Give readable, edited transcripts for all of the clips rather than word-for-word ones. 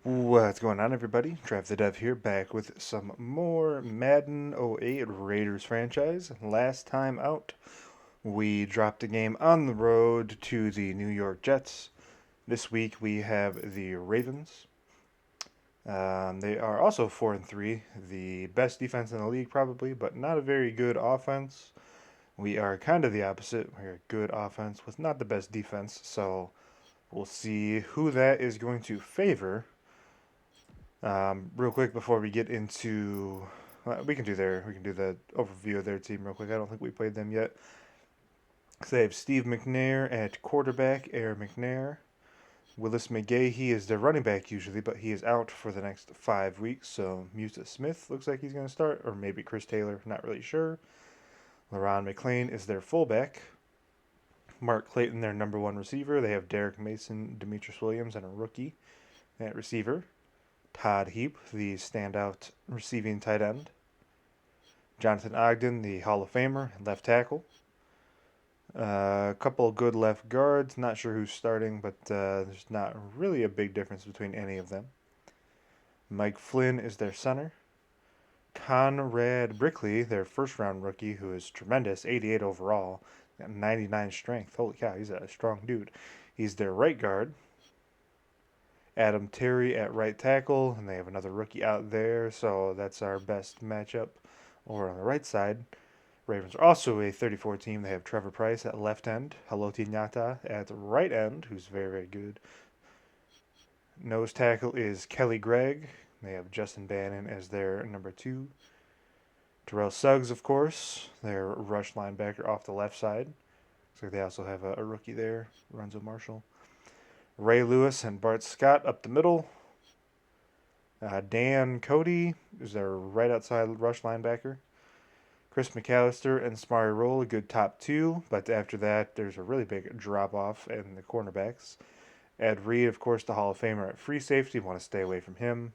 What's going on, everybody? Trav the Dev here, back with some more Madden 08 Raiders franchise. Last time out, we dropped a game on the road to the New York Jets. This week we have the Ravens. They are also 4-3, the best defense in the league probably, but not a very good offense. We are kind of the opposite. We're a good offense with not the best defense, so we'll see who that is going to favor. Real quick before we get into, we can do the overview of their team real quick. I don't think we played them yet. So they have Steve McNair at quarterback, Air McNair. Willis McGahee, he is their running back usually, but he is out for the next 5 weeks. So Musa Smith looks like he's going to start, or maybe Chris Taylor, not really sure. LaRon McClain is their fullback. Mark Clayton, their number one receiver. They have Derek Mason, Demetrius Williams, and a rookie at receiver. Todd Heap, the standout receiving tight end. Jonathan Ogden, the Hall of Famer, left tackle. A couple of good left guards. Not sure who's starting, but there's not really a big difference between any of them. Mike Flynn is their center. Conrad Brickley, their first round rookie, who is tremendous, 88 overall, got 99 strength. Holy cow, he's a strong dude. He's their right guard. Adam Terry at right tackle, and they have another rookie out there, so that's our best matchup. Over on the right side, Ravens are also a 34 team. They have Trevor Price at left end, Haloti Nyata at right end, who's very, very good. Nose tackle is Kelly Gregg. They have Justin Bannon as their number two. Terrell Suggs, of course, their rush linebacker off the left side. Looks like they also have a rookie there, Renzo Marshall. Ray Lewis and Bart Scott up the middle. Dan Cody is their right outside rush linebacker. Chris McAllister and Samari Roll, a good top two, but after that, there's a really big drop off in the cornerbacks. Ed Reed, of course, the Hall of Famer at free safety. Want to stay away from him.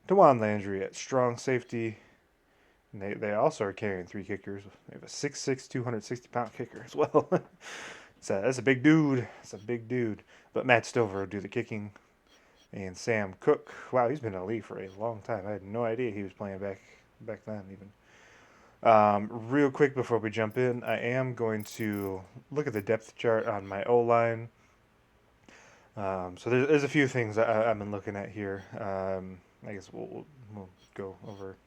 DeJuan Landry at strong safety. And they also are carrying three kickers. They have a 6'6", 260-pound kicker as well. That's a big dude. That's a big dude. But Matt Stover will do the kicking. And Sam Cook. Wow, he's been in the league for a long time. I had no idea he was playing back then even. Real quick before we jump in, I am going to look at the depth chart on my O-line. So there's a few things I've been looking at here. I guess we'll go over.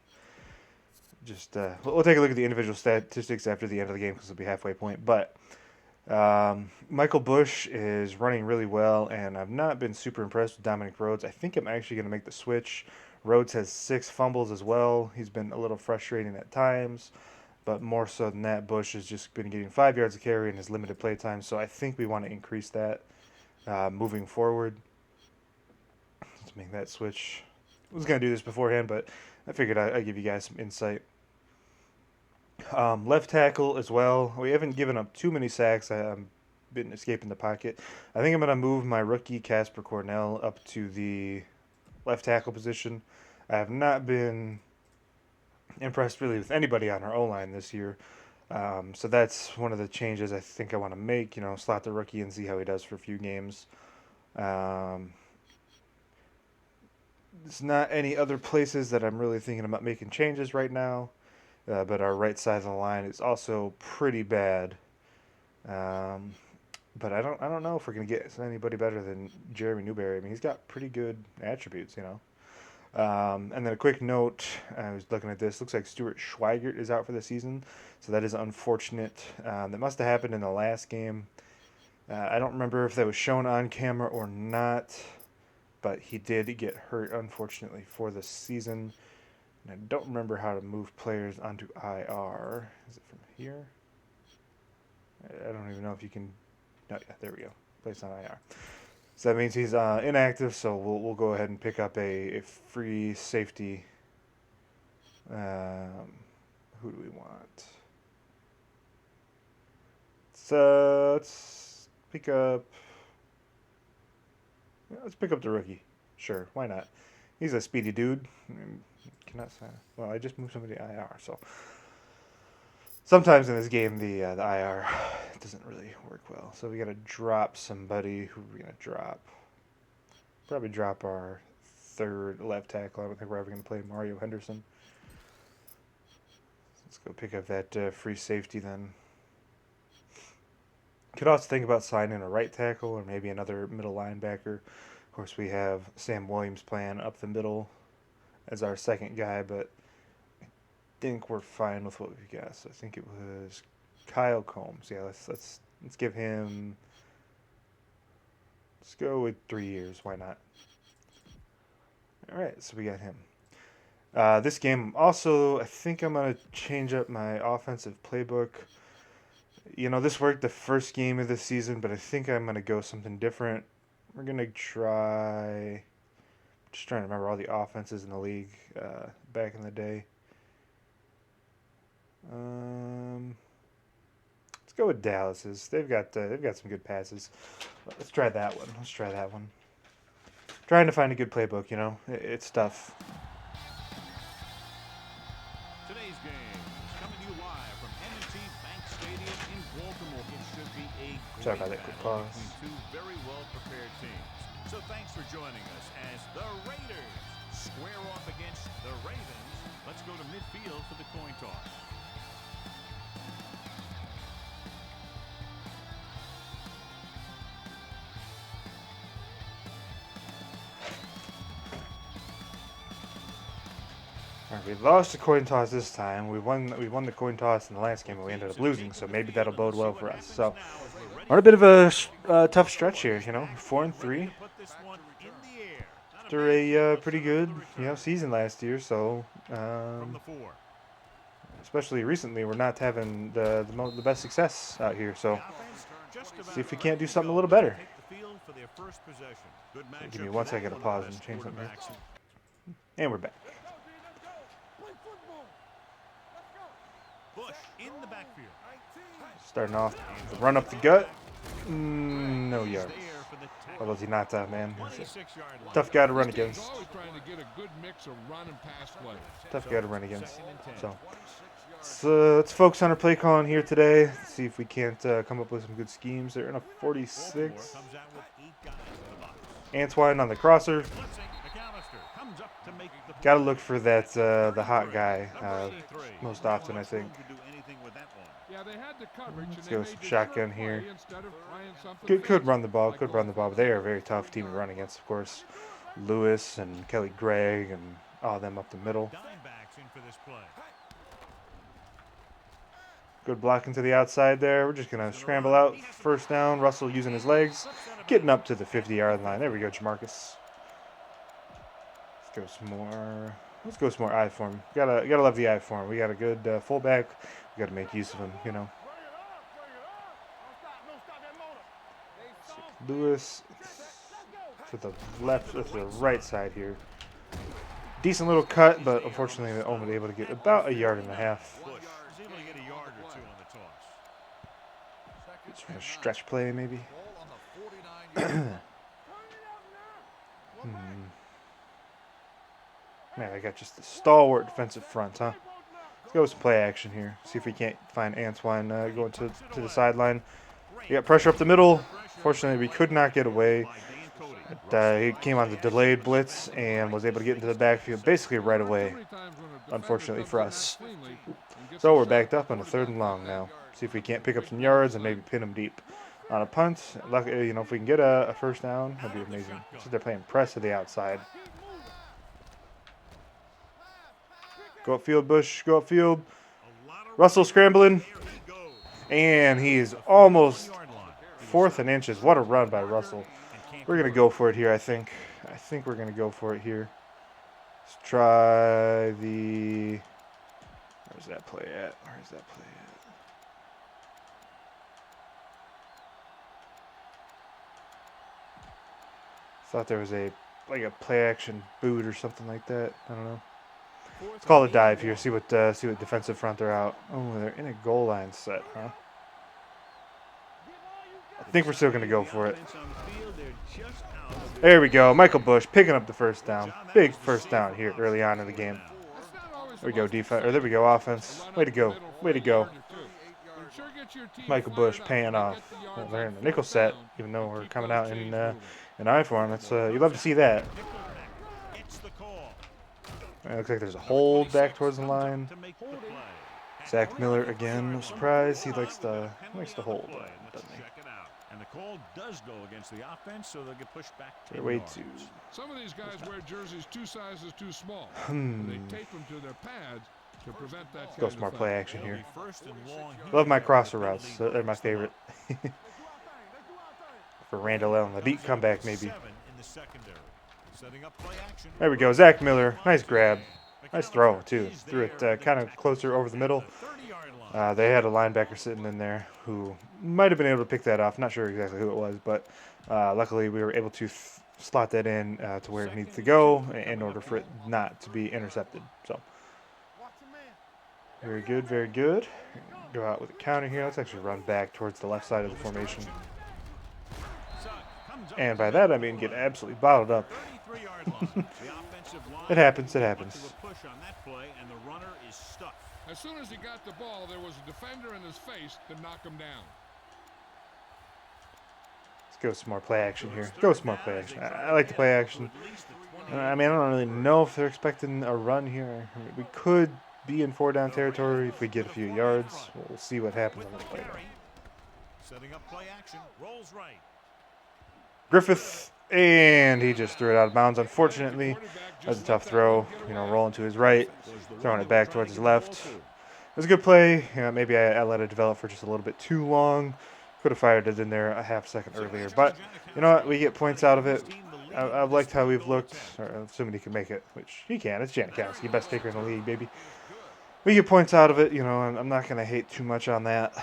Just we'll take a look at the individual statistics after the end of the game because it'll be halfway point. But Michael Bush is running really well, and I've not been super impressed with Dominic Rhodes. I think I'm actually going to make the switch. Rhodes has 6 fumbles as well. He's been a little frustrating at times, but more so than that, Bush has just been getting 5 yards of carry in his limited play time. So I think we want to increase that moving forward. Let's make that switch. I was going to do this beforehand, but I figured I'd give you guys some insight. Left tackle as well. We haven't given up too many sacks. I've been escaping the pocket. I think I'm going to move my rookie Casper Cornell up to the left tackle position. I have not been impressed really with anybody on our O-line this year. So that's one of the changes I think I want to make. Slot the rookie and see how he does for a few games. There's not any other places that I'm really thinking about making changes right now. But our right side of the line is also pretty bad. But I don't know if we're gonna get anybody better than Jeremy Newberry. I mean, he's got pretty good attributes. And then a quick note: I was looking at this. Looks like Stuart Schweigert is out for the season, so that is unfortunate. That must have happened in the last game. I don't remember if that was shown on camera or not, but he did get hurt, unfortunately, for the season. And I don't remember how to move players onto IR. Is it from here? I don't even know if you can. No, yeah, there we go. Placed on IR. So that means he's inactive. So we'll go ahead and pick up a free safety. Who do we want? Let's pick up. Let's pick up the rookie. Sure, why not? He's a speedy dude. Cannot sign. Well, I just moved somebody to IR, so sometimes in this game the IR doesn't really work well. So we gotta drop somebody. Who are we gonna drop? Probably drop our third left tackle. I don't think we're ever going to play Mario Henderson. Let's go pick up that free safety then. Could also think about signing a right tackle or maybe another middle linebacker. Of course, we have Sam Williams playing up the middle as our second guy, but I think we're fine with what we got. So I think it was Kyle Combs. Yeah, let's give him. Let's go with 3 years. Why not? All right, so we got him. This game also, I think I'm gonna change up my offensive playbook. You know, this worked the first game of the season, but I think I'm gonna go something different. We're gonna try. Just trying to remember all the offenses in the league back in the day. Let's go with Dallas's. They've got some good passes. Let's try that one. Trying to find a good playbook, you know, it's tough. Today's game is coming to you live from M&T Bank Stadium in Baltimore. It should be a Sorry about that quick pause. between two very well-prepared teams. So thanks for joining us as the Raiders square off against the Ravens. Let's go to midfield for the coin toss. Right, we lost the coin toss this time. We won the coin toss in the last game, but we ended up losing. So maybe that'll bode well for us. So we're on a bit of a tough stretch here. You know, 4-3 after a pretty good season last year. So especially recently, we're not having the best success out here. So see if we can't do something a little better. Give me 1 second to pause and change something here. And we're back. In the backfield. Starting off, run up the gut. No yards. What was he not that, man? Tough guy to run against. Tough guy to run against. So let's focus on our play calling here today. See if we can't come up with some good schemes. They're in a 46. Antoine on the crosser. Got to look for that the hot guy most often, I think. Let's go some shotgun here. Could run the ball, but they are a very tough team to run against, of course. Lewis and Kelly Gregg and all of them up the middle. Good blocking to the outside there. We're just going to scramble out. First down. Russell using his legs. Getting up to the 50-yard line. There we go, Jamarcus. Let's go some more I form. Gotta love the I form. We got a good fullback. We got to make use of him, you know. Lewis to the left, to the right side here. Decent little cut, but unfortunately they're only able to get about 1.5 yards. Just a stretch play, maybe. Man, I got just a stalwart defensive front, huh? Let's go with some play action here. See if we can't find Antoine going to the sideline. We got pressure up the middle. Fortunately, we could not get away. He came on the delayed blitz and was able to get into the backfield basically right away, unfortunately for us. So we're backed up on a 3rd and long now. See if we can't pick up some yards and maybe pin them deep. On a punt, luckily, if we can get a first down, that'd be amazing. So they're playing press to the outside. Go upfield, Bush. Go upfield. Russell scrambling. And he's almost 4th and inches. What a run by Russell. We're going to go for it here, I think. I think we're going to go for it here. Let's try the... Where's that play at? Thought there was a play action boot or something like that. I don't know. Let's call a dive here. See what defensive front they're out. Oh, they're in a goal line set, huh? I think we're still going to go for it. There we go. Michael Bush picking up the first down. Big first down here early on in the game. There we go, defense. Or there we go, offense. Way to go. Way to go. Michael Bush paying off. Well, they're in the nickel set, even though we're coming out in I form. It's you love to see that. It looks like there's a hold back towards the line. Zach Miller again. No surprise. He likes to hold, doesn't he? And the call does go against the offense, so they'll get pushed back 10 Way yards. too. Some of these guys wear jerseys 2 sizes too small. And they tape them to their pads to prevent that Go kind smart of play foul. action here. First and long Love my here. crosser routes. They're my favorite. For Randall Allen, the deep comeback maybe. In the secondary. Setting up play action. There we go. Zach Miller. Nice grab. Nice throw, too. Threw it kind of closer over the middle. They had a linebacker sitting in there who might have been able to pick that off. Not sure exactly who it was, but luckily we were able to slot that in to where it needs to go in order for it not to be intercepted. So, very good, very good. Go out with a counter here. Let's actually run back towards the left side of the formation. And by that, I mean get absolutely bottled up. It happens, it happens. As soon as he got the ball, there was a defender in his face to knock him down. Let's go some more play action here. Go some more play action. I like the play action. I mean, I don't really know if they're expecting a run here. I mean, we could be in 4-down territory if we get a few yards. We'll see what happens on the play. Setting up play action. Rolls right. Griffith, and he just threw it out of bounds. Unfortunately, that was a tough throw. You know, rolling to his right, throwing it back towards his left. It was a good play. Maybe I let it develop for just a little bit too long. Could have fired it in there a half second earlier. But, you know what? We get points out of it. I've liked how we've looked. Assuming he can make it, which he can. It's Janikowski, best kicker in the league, baby. We get points out of it. You know, I'm not going to hate too much on that.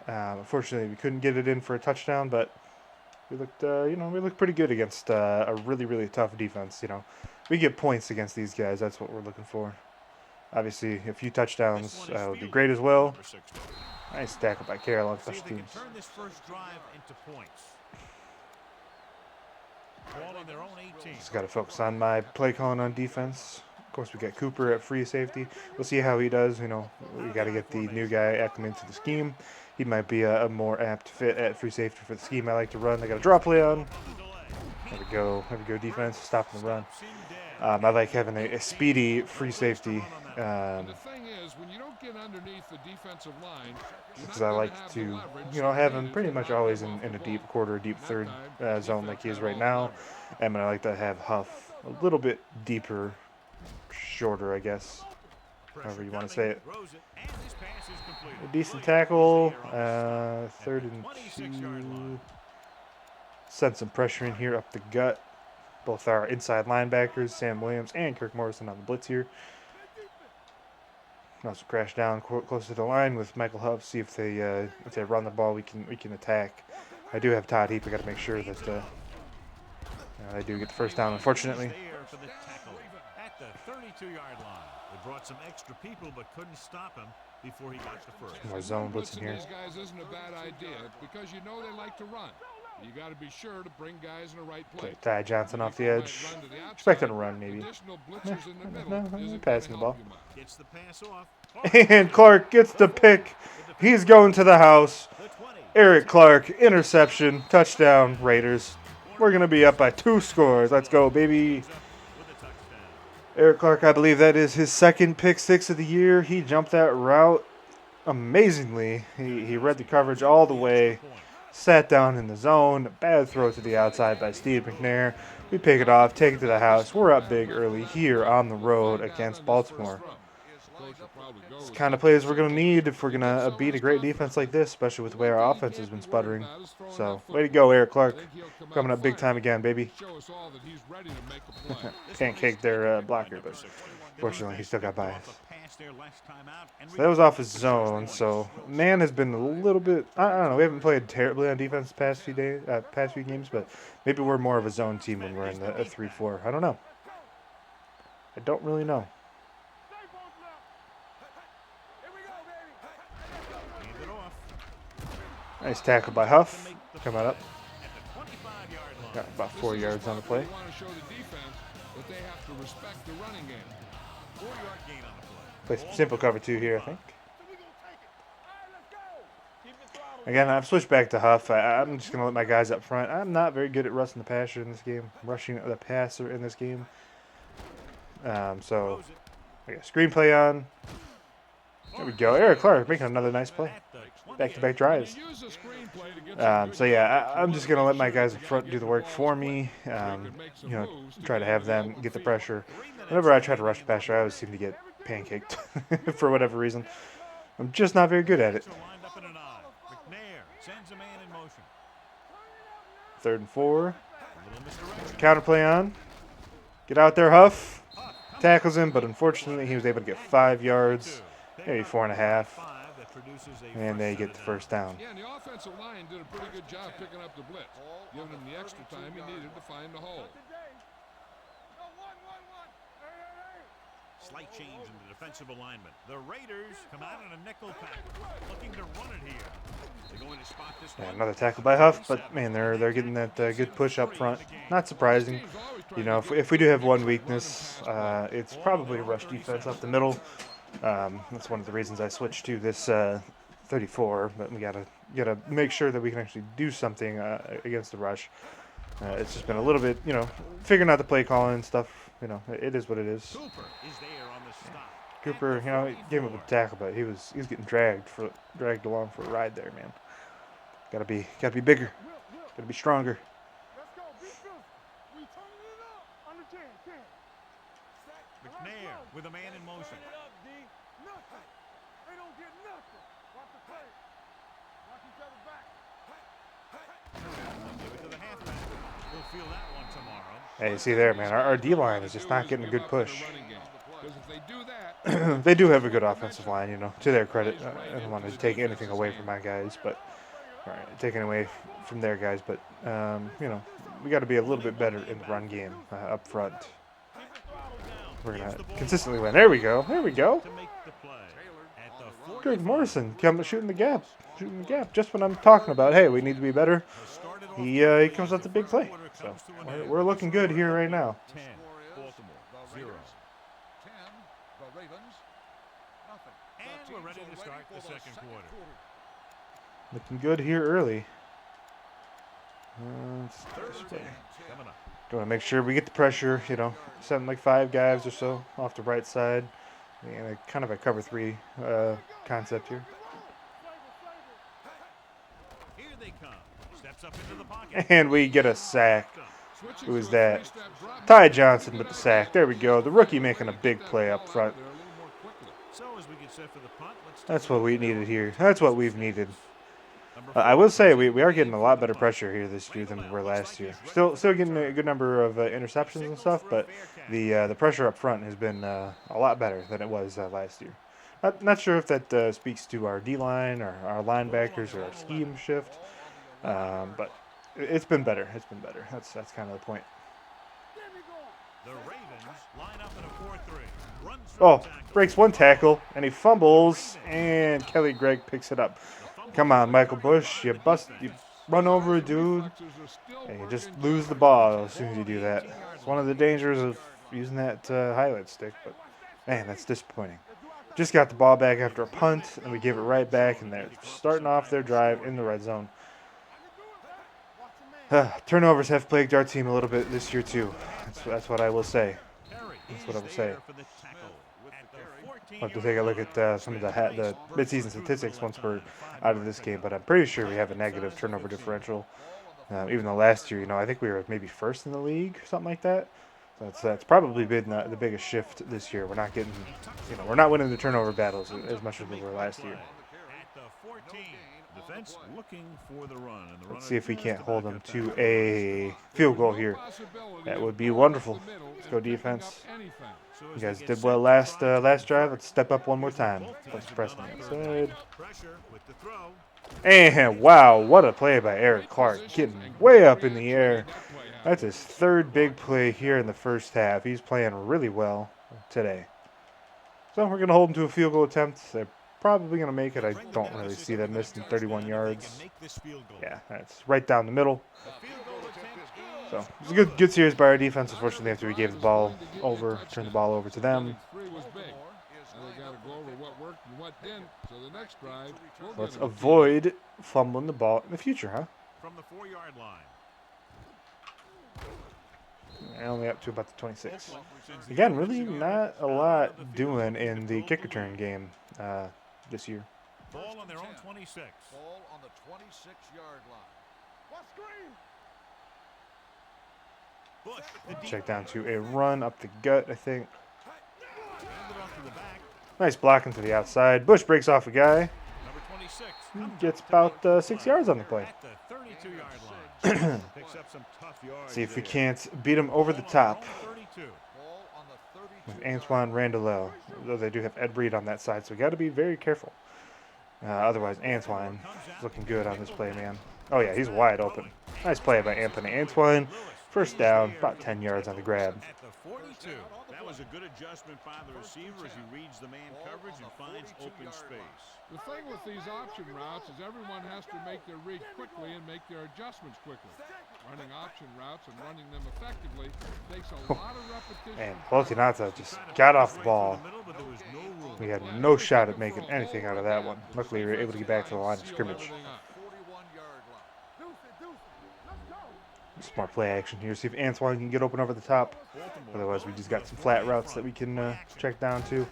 Unfortunately, we couldn't get it in for a touchdown, but we looked, we looked pretty good against a really, really tough defense. You know, we get points against these guys. That's what we're looking for. Obviously, a few touchdowns would be great as well. Nice tackle by Carroll on special teams. Turn this first drive into points. Ball on their own 18. Just got to focus on my play calling on defense. Of course, we got Cooper at free safety. We'll see how he does. You know, we got to get the new guy acclimated to the scheme. He might be a more apt fit at free safety for the scheme I like to run. They got a draw play on. There we go. There we go. Defense stopping the run. I like having a speedy free safety. The thing is, when you don't get underneath the defensive line, Because I like to, have him pretty much always in a deep quarter, deep third zone like he is right now. And I like to have Huff a little bit deeper, shorter, I guess, however you want to say it. A decent tackle, 3rd and 2. Send some pressure in here up the gut. Both our inside linebackers, Sam Williams and Kirk Morrison on the blitz here. Can also crash down close to the line with Michael Huff. See if they run the ball, we can attack. I do have Todd Heap. I got to make sure that I do get the first down. Unfortunately, At the 32-yard line, they brought some extra people but couldn't stop him before he got the first. more zone blitzing here. These guys isn't a bad idea because you know they like to run. You got to be sure to bring guys in the right place. Okay, Ty Johnson off the edge. Expecting a run, maybe. Passing the ball. Gets the pass off. And Clark gets the pick. He's going to the house. Eric Clark, interception, touchdown, Raiders. We're going to be up by 2 scores. Let's go, baby. Eric Clark, I believe that is his 2nd pick 6 of the year. He jumped that route amazingly. He read the coverage all the way. Sat down in the zone. Bad throw to the outside by Steve McNair. We pick it off, take it to the house. We're up big early here on the road against Baltimore. It's the kind of plays we're going to need if we're going to beat a great defense like this, especially with the way our offense has been sputtering. So, way to go, Eric Clark. Coming up big time again, baby. Can't cake their blocker, but fortunately he still got by us. So that was off his zone. So man has been a little bit. I don't know. We haven't played terribly on defense the past few games, but maybe we're more of a zone team when we're in the 3-4. I don't know. I don't really know. Nice tackle by Huff. Coming up. Got about 4 yards on the play. Play some simple cover 2 here, I think. Again, I've switched back to Huff. I'm just going to let my guys up front. I'm not very good at rushing the passer in this game. Rushing the passer in this game. So We got screenplay on. There we go. Eric Clark making another nice play. Back-to-back drives. Use the screenplay to get some good So yeah, coverage. I'm just gonna let my guys up front do the work for me. They could make some You know, moves to try to get have into the them open get the field. pressure. Whenever I try to rush passer, I always seem to get pancaked for whatever reason. I'm just not very good at it. Lined up in an I. McNair sends a man in motion. 3rd and 4. A little misdirection. Counterplay on. Get out there, Huff. Tackles him, but unfortunately he was able to get 5 yards, maybe 4.5, and they get the first down. Yeah, and the offensive line did a pretty good job picking up the blitz, giving him the extra time he needed to find the hole. Slight change in the defensive alignment. The Raiders come out in a nickel package, looking to run it here. They're going to spot this Yeah, one. another tackle by Huff, but man, they're getting that good push up front. Not surprising. You know, if we do have one weakness, it's probably rush defense up the middle. That's one of the reasons I switched to this 34. But we gotta make sure that we can actually do something against the rush. It's just been a little bit, you know, figuring out the play calling and stuff. You know, it is what it is. Cooper is there on the stop. Cooper, you know, he gave him a tackle, but he was getting dragged along for a ride there, man. Gotta be bigger. Gotta be stronger. McNair with a man in motion. Give it to the halfback. We'll feel that one tomorrow. Hey, you see there, man, our D-line is just not getting a good push. Because if they do that, They do have a good offensive line, you know, to their credit. I don't want to take anything away from my guys, but taking away from their guys, but you know, we got to be a little bit better in the run game up front. We're gonna consistently win. There we go. There we go. To make the play at the 40. Good Morrison, come shooting the gap, just when I'm talking about, hey, we need to be better. He comes up the big play. So we're looking good here right now. 10. Baltimore 0. 10, the Ravens, nothing. And we're ready to start the second quarter. Looking good here early. Third and 10 coming up. Going to make sure we get the pressure, you know, send like 5 guys or so off the right side. And kind of a cover 3 concept here. Here they come. Steps up into the pocket. And we get a sack. Switching Who is to a that? three-step drop. Ty Johnson with the sack. There we go. The rookie making a big play up front. There a little more quickly. So as we get set for the punt, let's That's what we needed here. That's what we've needed. I will say we are getting a lot better pressure here this year than we were last year. Still getting a good number of interceptions and stuff, but the pressure up front has been a lot better than it was last year. Not sure if that speaks to our D-line or our linebackers or our scheme shift, but it's been better. It's been better. That's kind of the point. The Ravens line up in a 4-3. Runs Oh, breaks one tackle and he fumbles, and Kelly Gregg picks it up. Come on, Michael Bush, you run over a dude, and you just lose the ball as soon as you do that. It's one of the dangers of using that highlight stick, but man, that's disappointing. Just got the ball back after a punt, and we give it right back, and they're starting off their drive in the red zone. Turnovers have plagued our team a little bit this year too. That's what I will say. That's what I will say. I'll have to take a look at some of the mid-season statistics once we're out of this game, but I'm pretty sure we have a negative turnover differential. Even though last year, you know, I think we were maybe first in the league or something like that. So that's probably been the biggest shift this year. We're not getting, you know, we're not winning the turnover battles as much as we were last year. At the 14. Defense looking for the run. And the Let's see if we can't hold them to a field goal here. That would be wonderful. Let's go defense. You guys did well last drive. Let's step up one more time. Let's press on the outside. Pressure with the throw. And wow, what a play by Eric Clark. Getting way up in the air. That's his 3rd big play here in the first half. He's playing really well today. So we're going to hold him to a field goal attempt. They're probably going to make it. I don't really see them missing 31 yards. Yeah, that's right down the middle. So it's a good series by our defense. Unfortunately, after we gave the ball over, turned the ball over to them. Let's avoid fumbling the ball in the future, huh? From the 4-yard line. only up to about the 26. Again, really not a lot doing in the kick return game this year. Ball on their own 26. Ball on the 26-yard line. Bush, the deep Check down to a run up the gut, I think. handed off to the back. Nice blocking to the outside. Bush breaks off a guy. Number 26 Gets about 6 yards on the play. at the 32-yard line. Picks up some tough yards. See if we there. can't beat him over the top 32. Ball on the 32. with Antoine Randall. Though they do have Ed Reed on that side, so we got to be very careful. Otherwise, Antoine is looking good on this play, man. Oh, yeah, he's wide open. Nice play by Anthony. Antoine, first down, about 10 yards on the grab. At the 42. That was a good adjustment by the receiver as he reads the man coverage and finds open space. The thing with these option routes is everyone has to make their read quickly and make their adjustments quickly. Running option routes and running them effectively takes a lot of repetition. And Palotinata just got off the ball. We had no shot at making anything out of that one. Luckily, we were able to get back to the line of scrimmage. 41-yard line. Some more play action here. See if Antoine can get open over the top. Otherwise, we just got some flat routes that we can check down to.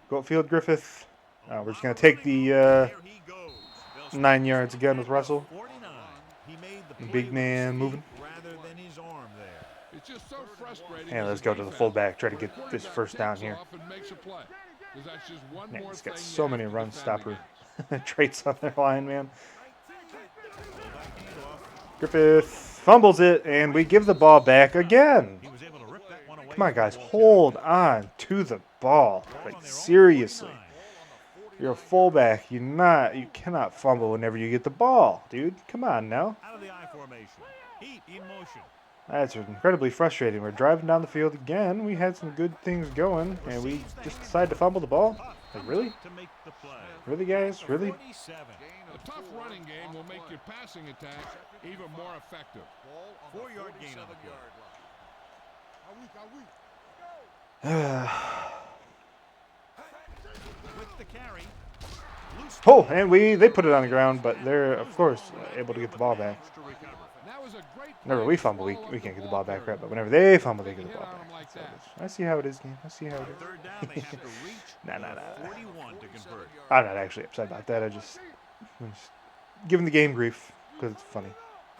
Go upfield, Griffith. We're just going to take the 9 yards again with Russell. Big man moving. Rather than his arm there. It's just so frustrating. And let's go to the fullback. Try to get this first down here. Man, he's got so many run stopper traits on their line, man. Griffith fumbles it, and we give the ball back again. He was able to rip that one away. Come on, guys. Hold on to the ball. Like, seriously. You're a fullback. You cannot fumble whenever you get the ball, dude. Come on now. Out of the I formation. Heat in motion. That's incredibly frustrating. We're driving down the field again. We had some good things going, and we just decided to fumble the ball. Like, really? To make the play. Really, guys? Really? 47. A tough running game will make your passing attacks even more effective. Ball on the 4-yard gain on the 47-yard line. With the carry. Loose Oh, and they put it on the ground, but they're, of course, able to get the ball back. to recover. That was a great Whenever play we to fumble, follow we can't get the the ball back, carrier. right? But whenever they fumble, they get the Hit ball on back. him like So that. I see how it is, game. I see how it is. Third down, they have to reach Nah. 41 to convert. I'm not actually upset about that. I'm just giving the game grief because it's funny.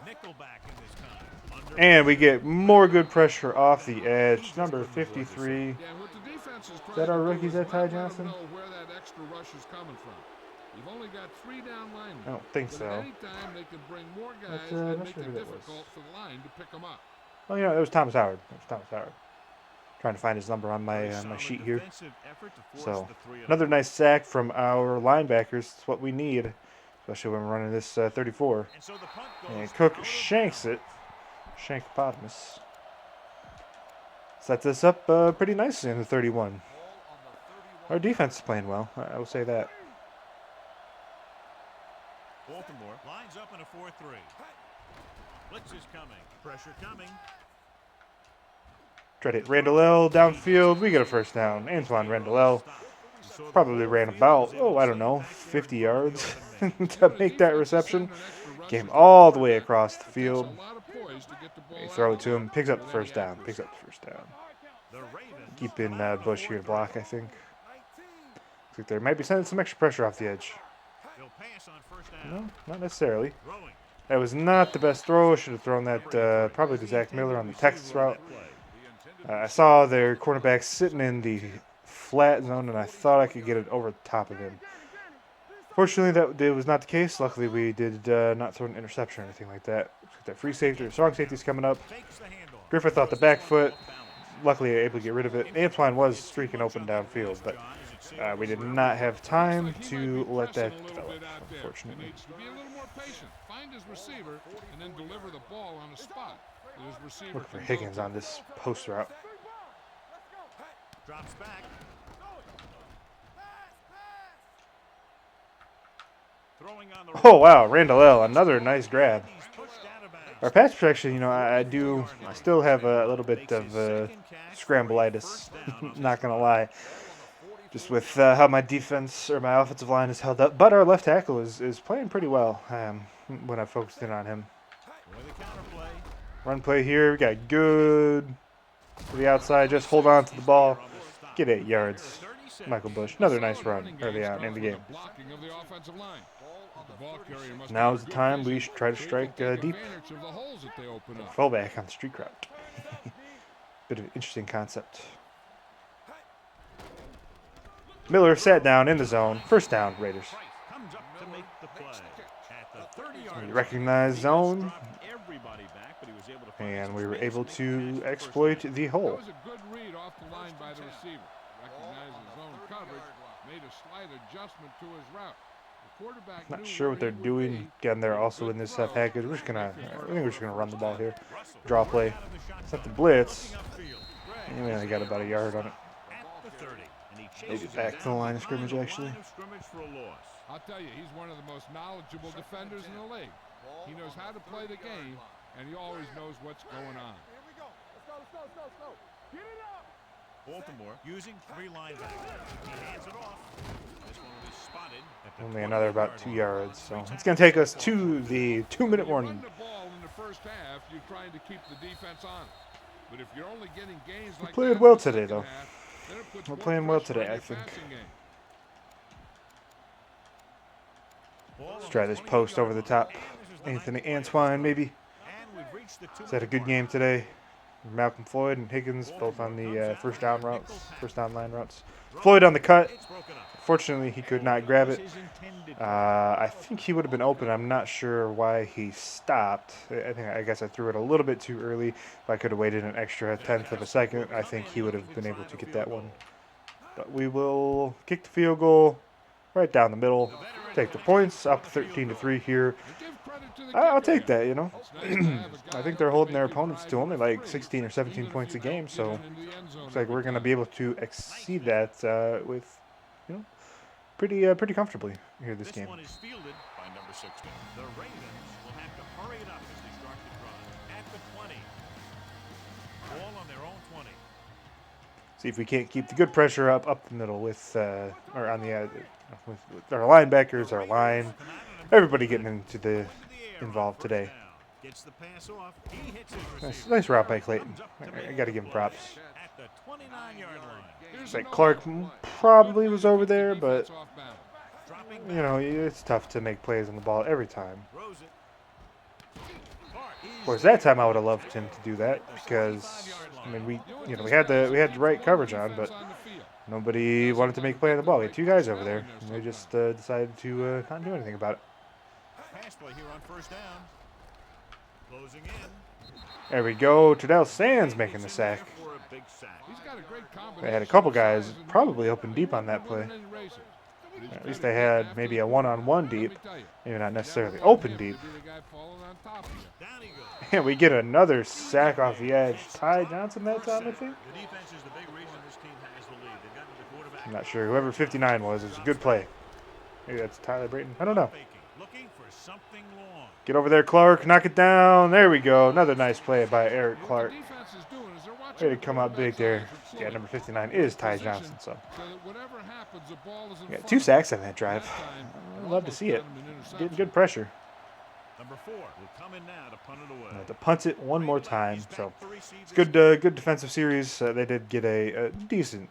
Nickelback in this time. Under And we get more good pressure off the edge. Number 53. Yeah, what the defense is that our trying to do rookies is at not Ty let 'em Johnson? know where that extra rush is coming from. You've only got 3 down linemen. I don't think But so. at any time, they can bring more guys Not and make sure it who that was. difficult for the line to pick them up. Oh, yeah, it was Thomas Howard. Trying to find his number on my solid sheet here. defensive effort to force So, the 3-and-out. another nice sack from our linebackers. It's what we need, especially when we're running this 34. And so the punt goes And Cook out of shanks it. Shankopotamus. Sets us up pretty nicely in the 31. Our defense is playing well. I will say that. Baltimore lines up in a 4-3. Blitz is coming. Pressure coming. Try to hit Randall downfield. We get a first down. Antoine Randall probably ran about, I don't know, 50 yards to make that reception. Came all the way across the field. A lot of poise to get the ball They throw out it to him. Picks up the first down. The Ravens Keeping Bush here to block, I think. Looks like they might be sending some extra pressure off the edge. will pass on first down. No, not necessarily. Throwing. That was not the best throw. Should have thrown that probably to Zach Miller on the Texas route. I saw their cornerback sitting in the flat zone, and I thought I could get it over the top of him. Fortunately, that was not the case. Luckily, we did not throw an interception or anything like that. That free safety or strong safety's coming up. Fakes the handoff. Griffith off the back foot. Luckily, able to get rid of it. Antoine was streaking open downfield, but we did not have time to let that develop, unfortunately. Needs to be a little more patient. Find his receiver and then deliver the ball on a spot that his receiver Look for can Higgins go to. on this post route. Drops back. Throwing on the Oh, wow. Randall, another nice grab. He's pushed out of bounds. Our pass protection, I still have a little bit of scramblitis, not going to lie. Just with how my defense or my offensive line is held up. But our left tackle is playing pretty well when I focused in on him. With the counter play. Run play here. We got good to the outside. Just hold on to the ball. Get 8 yards. Michael Bush. Another nice run early on in the game. Blocking of the offensive line. The ball carrier must Now have is a the good time we vision. should try to Be able strike take deep. advantage of the holes that they open up. Fullback on the street route. Bit of an interesting concept. Miller sat down in the zone. First down, Raiders. Comes up to make the play at the 30-yard We recognize zone, everybody back, but he was able to find and some we were space able make the to catch for exploit first down. the That hole. was a good read off the line by the receiver. Recognizing zone coverage, made a slight adjustment to his route. The quarterback Not knew sure what where they're he would doing. be. Again, they're Made a also good in this throw. package. I think we're just gonna run the ball here. Russell Draw play. out of the shotgun, Set the blitz. looking upfield. And we only got about a yard on it. At the 30, and he Maybe chases back him to the down line of behind scrimmage, the actually. line of scrimmage for a loss. I'll tell you, he's one of the most knowledgeable defenders in the league. He knows how to play the game, and he always knows what's going on. Baltimore using 3 linebackers. He hands it off. This one will be spotted at the Only another about 2 20-yard yards. line. So it's gonna take us to the 2-minute When you warning. run the ball in the first half, you're trying to keep the defense on it. But if you're only getting gains like played that well in the today, second though. half, then it puts We're more playing well pressure today, on I your think. passing game. Let's try this post over the top. Anthony Antoine, maybe. And we've reached the He's had a good game today. Malcolm Floyd and Higgins both on the first down line routes. Floyd on the cut. It's broken up. Fortunately, he could not grab it. I think he would have been open. I'm not sure why he stopped. I guess I threw it a little bit too early. If I could have waited an extra tenth of a second, I think he would have been able to get that one. But we will kick the field goal right down the middle. Take the points up 13-3 here. Give credit to the I'll kicker. take that, you know. It's nice to have a guy I think who they're can holding make their you opponents cry to only with like praise, 16 or 17 even if points a you game, don't so get it into the end zone looks like every we're going to time. be able to exceed that with, pretty comfortably here this game. One is fielded by number 16. The Ravens will have to hurry it up as they start the drive. At the 20. Ball on their own 20. See if we can't keep the good pressure up the middle with or on the with our linebackers, our line, everybody getting into the involved today. Gets the pass off. He hits his Nice route by Clayton. I got to give him props. at the 29-yard line. Here's Like an Clark open play. probably was over there, but Defense off balance. Dropping you know it's tough to make plays on the ball every time. throws it. Clark Of course, that time I would have loved him to do that because I mean we had the right coverage on, but Defense on the field. nobody wanted to make play on the ball. We had 2 guys over there, and they just decided to not do anything about it. pass play here on first down. Closing in. There we go. Tredell Sands making the sack. For a big sack. He's got a great combination. They had a couple of guys size and probably movement. open deep on that He play. wasn't any racer. But he's At good least at they getting had after maybe the a quarterback, one-on-one let me deep, tell you. maybe not Never necessarily want open him to deep. be the guy falling on top of you. Down he goes. And we get another sack off the edge. Ty Johnson that time, I think. The defense is the big reason this team has the lead. They've gotten the quarterback. I'm not sure. Whoever 59 was, it was a good play. Maybe that's Tyler Brayton. I don't know. Faking, looking for something long. Get over there, Clark. Knock it down. There we go. Another nice play by Eric What Clark. the defense is doing is they're watching Way to the come out big quarterback's there. eyes with Yeah, slow number 59 is Ty position Johnson. So so that whatever happens, the ball is in yeah, front 2 of sacks on that him. drive. That time, I'd love to almost see it. got him an Getting interception. good pressure. Number 4 will come in now to punt it away. To punt it one more time. He's back So to receive it's his good defensive series. They did get a decent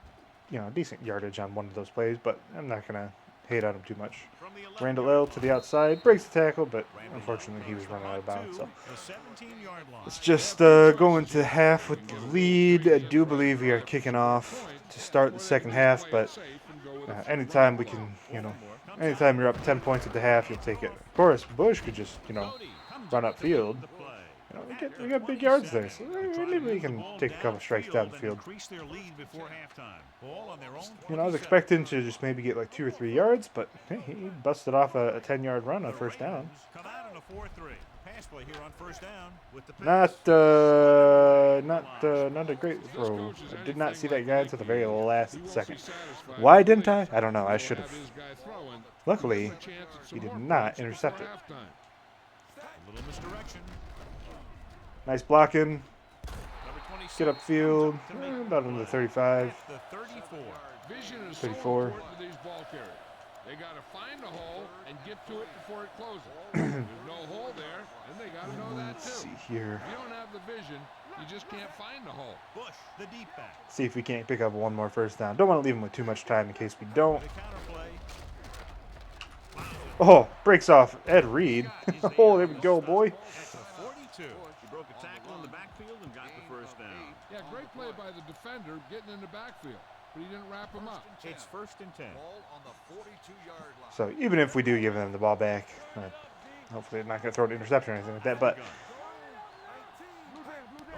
yardage on one of those plays, but I'm not gonna hate on him too much. from the 11 Randall L to the outside, breaks the tackle, but unfortunately he was running out of bounds. So the 17-yard line. it's just going to half with the lead. I do believe we are kicking off to start the second half, but anytime we can, anytime you're up 10 points at the half, you'll take it. Of course, Bush could just, run upfield. We got big yards there, so maybe we can take a couple strikes down the field. Increase their lead before halftime. Ball on their own I was expecting to just maybe get like 2 or 3 yards, but hey, he busted off a 10-yard run on first down. Come out in a 4-3. Pass play here on first down with the pass. Not a great throw. I did not see that guy until the very last second. Why didn't I? I don't know. I should have. Luckily, he did not intercept it. A little misdirection. Nice blocking. Number 26 Get upfield. to make About on the 35. the 34. Vision is 34. so important to these ball carriers. They got to find the hole and get to it before it closes. There's no hole there, and they got to know that Let's too. see here. If you don't have the vision, you just can't find the hole. Bush, the deep back. See if we can't pick up one more first down. Don't want to leave him with too much time in case we don't. The counterplay. Oh, breaks off Ed Reed. Oh, there we go, boy. That's a 42. He broke a tackle in the backfield and got the first down. Yeah, great play by the defender getting in the backfield, but he didn't wrap him up. It's 1st and 10. Ball on the 42-yard line. So even if we do give them the ball back, hopefully they're not going to throw an interception or anything like that. But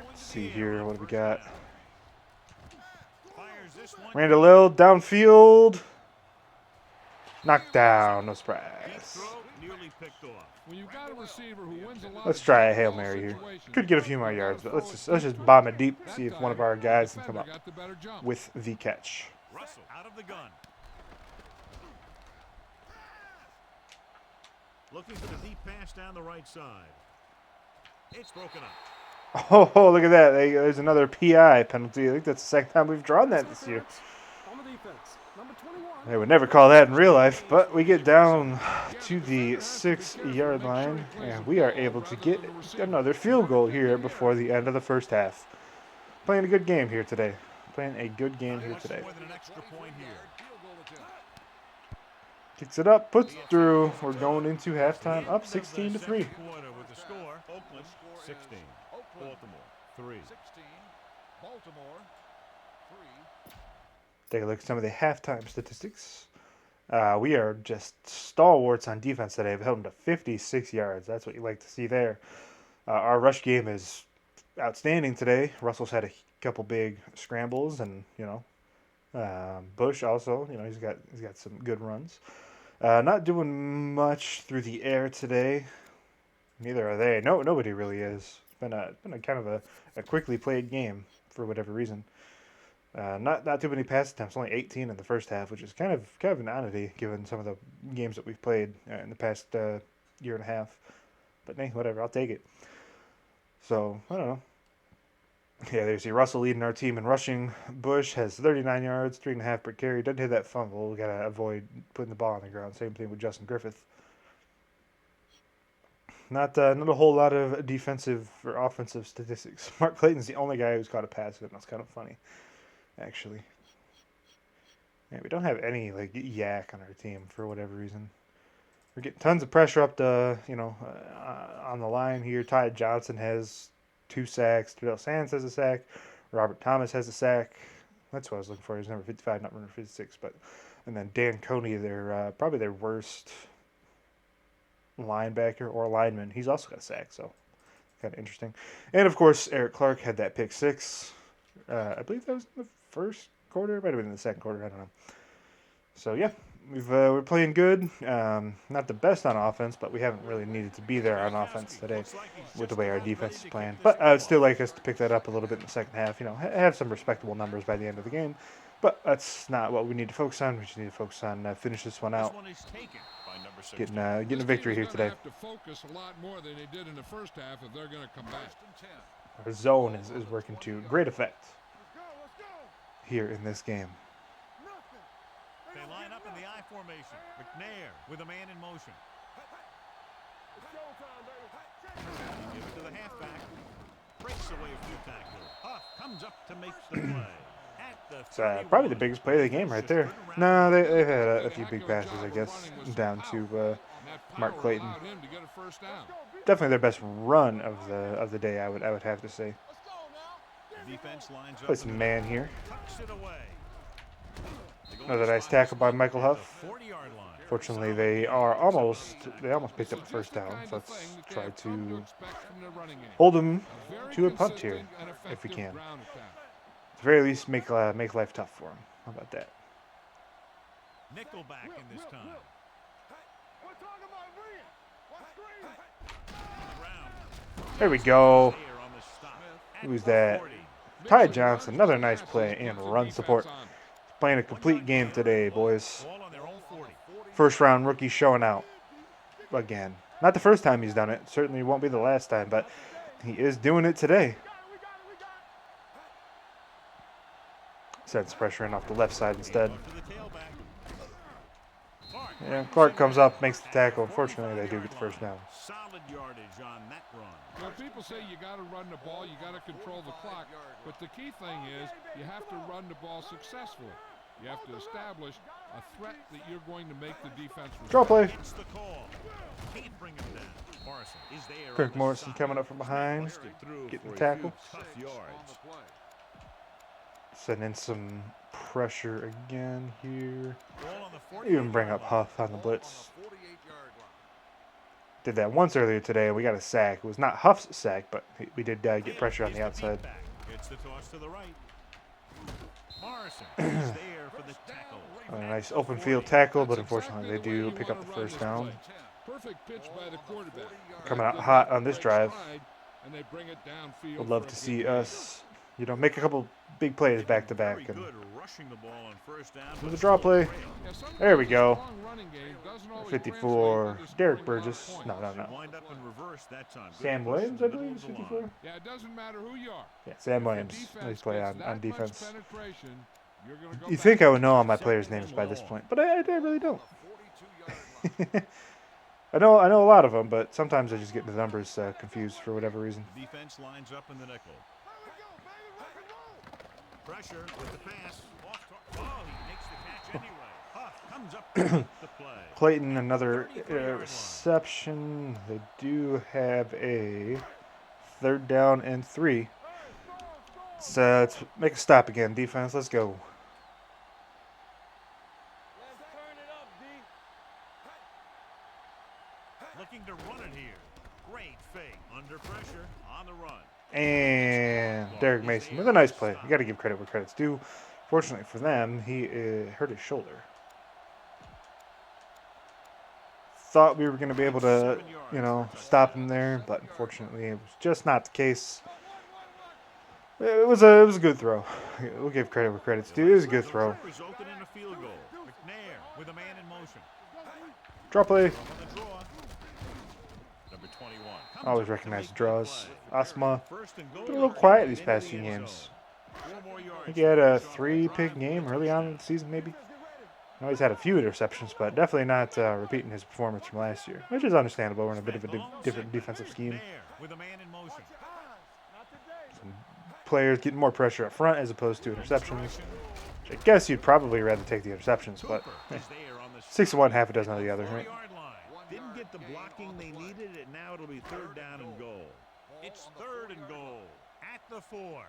let's see here, what do we got? Fires this one. Randall Lill downfield, knocked down, no Deep surprise. throw, nearly picked off. When you've got a receiver who wins a lot Let's of try a football Hail Mary here. situations, Could get a few more you yards, gotta but throw let's it just bomb it deep, That see if one of time, our guys can come defender up got the better jump. with the catch. Russell out of the gun. Looking for the deep pass down the right side. It's broken up. Oh, look at that. There's another PI penalty. I think that's the second time we've drawn that this year. On the defense, number 21. They would never call that in real life, but we get down to the 6-yard line, and we are able to get another field goal here before the end of the first half. Playing a good game here today. Playing a good game here Much today. more than an extra point here. Kicks it up, puts through. We're going into halftime, up End of the 16-3. second quarter with the score. Oakland 16. Baltimore 3. 16. Baltimore 3. Take a look at some of the halftime statistics. We are just stalwarts on defense today. We've held them to 56 yards. That's what you like to see there. Our rush game is outstanding today. Russell's had a couple big scrambles, and Bush also. He's got some good runs. Not doing much through the air today. Neither are they. Nobody really is. It's been a kind of a quickly played game for whatever reason. Not too many pass attempts. Only 18 in the first half, which is kind of an oddity given some of the games that we've played in the past year and a half. But hey, whatever. I'll take it. So I don't know. Yeah, there you see Russell leading our team in rushing. Bush has 39 yards, 3.5 per carry. Doesn't hit that fumble. We gotta avoid putting the ball on the ground. Same thing with Justin Griffith. Not a whole lot of defensive or offensive statistics. Mark Clayton's the only guy who's caught a pass, and that's kind of funny, actually. Yeah, we don't have any yak on our team for whatever reason. We're getting tons of pressure up the on the line here. Ty Johnson has 2 sacks. Terrell Sands has a sack. Robert Thomas has a sack. That's what I was looking for. He's number 55, not number 56. And then Dan Coney, probably their worst linebacker or lineman. He's also got a sack, so kind of interesting. And of course, Eric Clark had that pick 6. I believe that was in the first quarter. It might have been in the second quarter. I don't know. So yeah. We're playing good. Not the best on offense, but we haven't really needed to be there on offense today with the way our defense is playing. But I would still like us to pick that up a little bit in the second half. Have some respectable numbers by the end of the game. But that's not what we need to focus on. We just need to focus on finish this one out. This one is taken by number 6. Getting a victory here today. Have to focus a lot more than they did in the first half if they're going to come back. Our zone is working to great effect here in this game. They line up in the I formation. McNair with a man in motion. Give it to the halfback. Breaks away a few tacklers. Huff comes up to make the play. At the It's probably the biggest play of the game right there. No, they've had a few big passes, I guess, down to Mark Clayton. Definitely their best run of the day, I would have to say. defense lines up. Play some man here. Tucks it away. Another nice tackle by Michael Huff. 40-yard line. Fortunately, they almost picked up the first down. So let's try to hold them to a punt here if we can. At the very least, make life tough for them. How about that? Nickelback in this time. There we go. Here on the stop. At Who's the that? 40. Ty Johnson, another nice play and run support. Playing a complete game today, boys. Ball on their own 40. First round rookie showing out again. Not the first time he's done it. Certainly won't be the last time, but he is doing it today. Sends pressure in off the left side instead. To the tailback. Clark Yeah, Clark comes up, makes the tackle. Unfortunately, they do get the first down. Solid yardage on that run. You know, people say you got to run the ball, you got to control the clock, but the key thing is you have to run the ball successfully. You have to establish a threat that you're going to make the defense respect. Draw play. It's the call. Can't bring him down. Morrison is there. Kirk Morrison coming up from behind, getting the tackle. Tough yards. Sending in some pressure again here. Ball on the Even bring up Huff on the blitz. Did that once earlier today, and we got a sack. It was not Huff's sack, but we did get pressure on the outside. It's the toss to the right. Morrison is there for the tackle. A nice open field tackle, but unfortunately they do pick up the first down. Perfect pitch by the quarterback. Coming out hot on this drive. And they bring it downfield. Would love to see us, make a couple big plays back to back. And Rushing the ball on first down. with the draw play. There we go. 54. Derek Burgess. No. Wind up in reverse that time. Sam Williams, I believe, is 54. Yeah, it doesn't matter who you are. Yeah, Sam Williams. Nice play on defense. You're gonna go You think I would know all my players' names by this point, but I really don't. I know a lot of them, but sometimes I just get the numbers confused for whatever reason. Defense lines up in the nickel. Pressure with the pass. Oh, he makes the catch anyway. Huff comes up with the play. Clayton, another reception. They do have a 3rd down and 3. Let's make a stop again, defense. Let's go. Looking to run it here. Great fake. Under pressure. On the run. And Derek Mason with a nice play. You got to give credit where credit's due. Fortunately for them, he hurt his shoulder. Thought we were going to be able to, stop him there, but unfortunately it was just not the case. It was a good throw. We'll give credit where credit's due. It was a good throw. Resulted in a field goal. McNair with a man in motion. Draw play. On the draw. Number 21. Always recognize the draws. Asma been a little quiet these past few games. I think he had a 3-pick game early on in the season, maybe. I know he's had a few interceptions, but definitely not repeating his performance from last year, which is understandable. We're in a bit of a different defensive scheme. With a man in motion. Some players getting more pressure up front as opposed to interceptions. Which I guess you'd probably rather take the interceptions, but 6 of one, half a dozen of the other, right? Didn't get the blocking they needed, and now it'll be 3rd down and goal. It's 3rd and goal at the 4.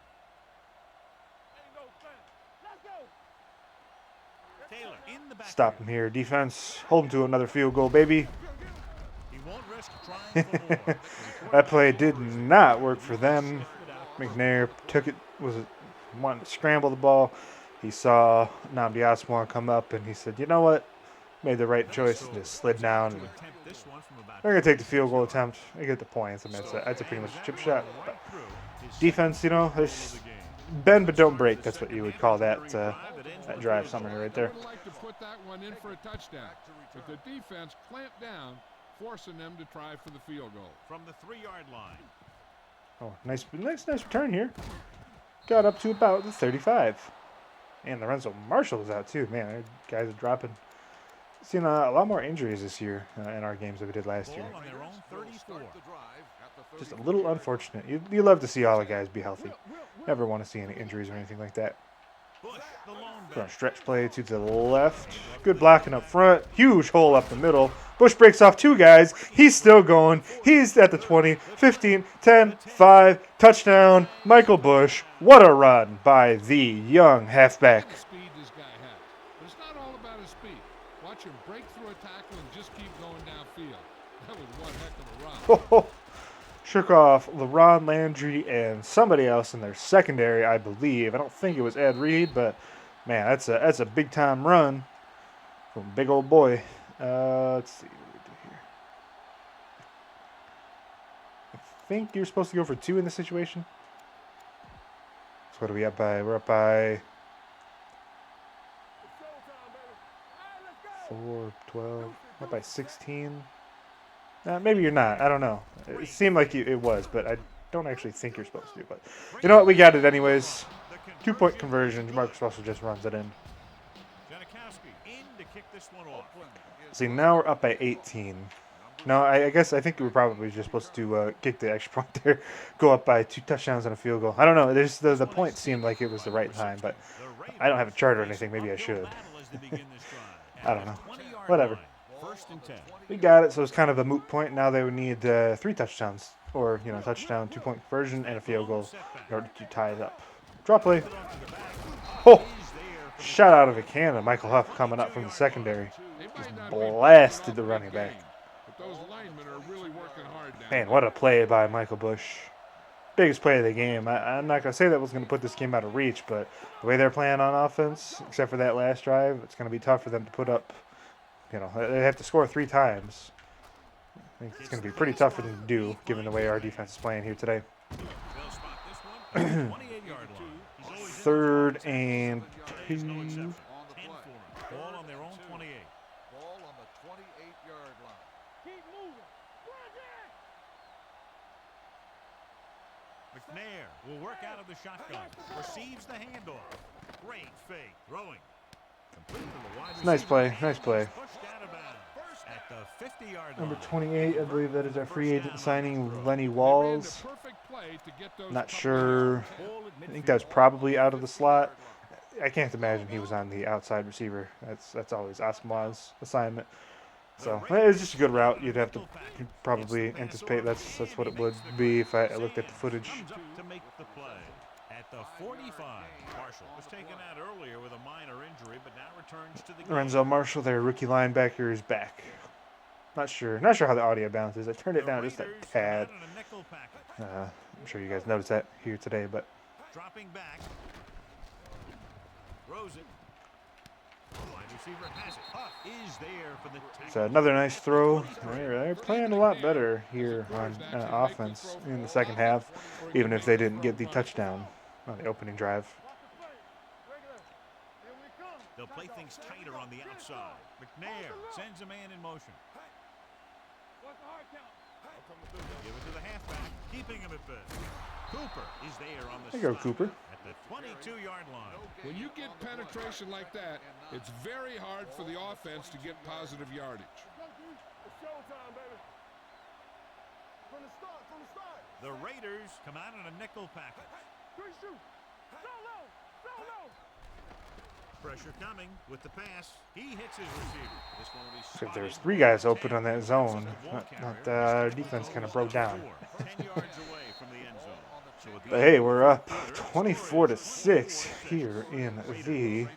Taylor in the back. Stop him here, defense. Hold him to another field goal, baby. He won't risk trying for more. That play did not work for them. McNair wanting to scramble the ball. He saw Nnamdi Asomugha come up, and he said, "You know what? Made the right choice and just slid down." And they're going to take the field goal attempt. They get the points. I mean, that's a pretty much a chip shot. But defense, there's bend but don't break. That's what you would call that drive summary right there. I would like to put that one in for a touchdown, but the defense clamped down, forcing them to try for the field goal. From the 3-yard line. Oh, nice return here. Got up to about the 35. And Lorenzo Marshall is out too. Man, guys are dropping. Seen a lot more injuries this year in our games than we did last year. On their own 34. Just a little unfortunate. You love to see all the guys be healthy. Never want to see any injuries or anything like that. Bush, the lone Gonna stretch play to the left. Good blocking up front. Huge hole up the middle. Bush breaks off 2 guys. He's still going. He's at the 20, 15, 10, 5. Touchdown, Michael Bush. What a run by the young halfback. The speed this guy has, but it's not all about his speed. Watch him break through a tackle and just keep going downfield. That was one heck of a run. Shook off LaRon Landry and somebody else in their secondary, I believe. I don't think it was Ed Reed, but man, that's a big time run from big old boy. Let's see what we do here. I think you're supposed to go for 2 in this situation. So what are we up by? We're up by 4, 12. Up by 16. Maybe you're not. I don't know. It seemed like it was, but I don't actually think you're supposed to. But you know what? We got it anyways. 2-point conversion. Marcus Russell just runs it in. Janikowski in to to kick this one off. See, now we're up by 18. No, I think we were probably just supposed to kick the extra point there, go up by 2 touchdowns and a field goal. I don't know. There's the point seemed like it was the right time, but I don't have a chart or anything. Maybe I should. I don't know. Whatever. We got it, so it's kind of a moot point. Now they would need 3 touchdowns, or touchdown, 2-point conversion, and a field goal in order to tie it up. Draw play. Oh, shot out of a cannon. Michael Huff coming up from the secondary. Just blasted the running back. Those linemen are really working hard now. Man, what a play by Michael Bush. Biggest play of the game. I'm not going to say that was going to put this game out of reach, but the way they're playing on offense, except for that last drive, it's going to be tough for them to put up. They have to score 3 times. I think it's going to be pretty tough for them to do, given the way our defense is playing here today. 3rd and 2. Ball on their own 28. Ball on the 28-yard line. Keep moving. McNair will work out of the shotgun. Receives the handoff. Great fake. Throwing. Complete to the wide Nice receiver. play. Nice play. Pushed out of bounds at the 50-yard Number line. 28, I believe that is our free agent signing, Lenny They ran the Walls. perfect play to get those Not couple sure. yards. I think that was probably out of the slot. I can't imagine he was on the outside receiver. That's always Asamoah's assignment. So it's just a good route. You'd have to probably anticipate that's what it would be if I looked at the footage. Comes up to make the play at the 45. Marshall was taken out earlier with a minor injury, but now returns to the game. Lorenzo Marshall, their rookie linebacker, is back. Not sure how the audio balances. I turned it down just a tad. I'm sure you guys noticed that here today, but Dropping back. Throws it. Wide receiver has it. Huff is there for the tackle. it's another nice throw. They're playing a lot better here on offense in the second half, even if they didn't get the touchdown on the opening drive. They'll play things tighter on the outside. McNair sends a man in motion. Give it to the halfback, keeping him at bay. Cooper is there on the There you go, stop Cooper. at the 22-yard line. When you get penetration like that, it's very hard for the offense to get positive yardage. The Raiders come out in a nickel package. Pressure coming with the pass. He hits his receiver. This one will be So spotted. there's 3 guys open on that zone. Our defense kind of broke down. 10 yards away from the end zone. So at the But hey, we're up 24-6 here in the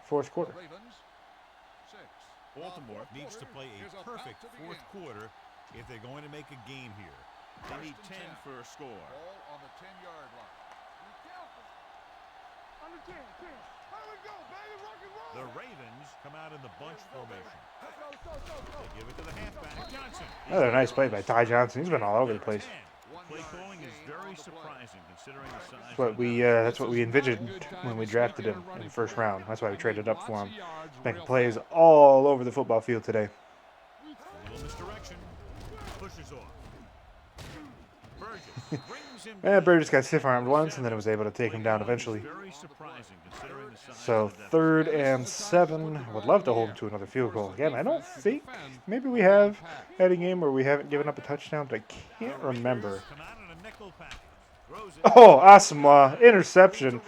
4th quarter. Baltimore needs to play a perfect 4th quarter if they're going to make a game here. They need 10 for a score. Ball on the 10-yard line. The Ravens come out in the bunch formation. They give it to the halfback, Johnson. Another nice play by Ty Johnson. He's been all over the place. Play calling is very surprising considering the size. That's what we envisioned when we drafted him in the first round. That's why we traded up for him. Making plays all over the football field today. A little misdirection. Pushes off. Burgess brings him Burgess got stiff-armed once, and then was able to take him down eventually. very surprising considering the size So of that 3rd and 7. Would love to hold him to another field goal. Again, I don't think maybe we have had a game where we haven't given up a touchdown, but I can't remember. come out in a nickel package. Throws it. Oh, Asamoah, interception.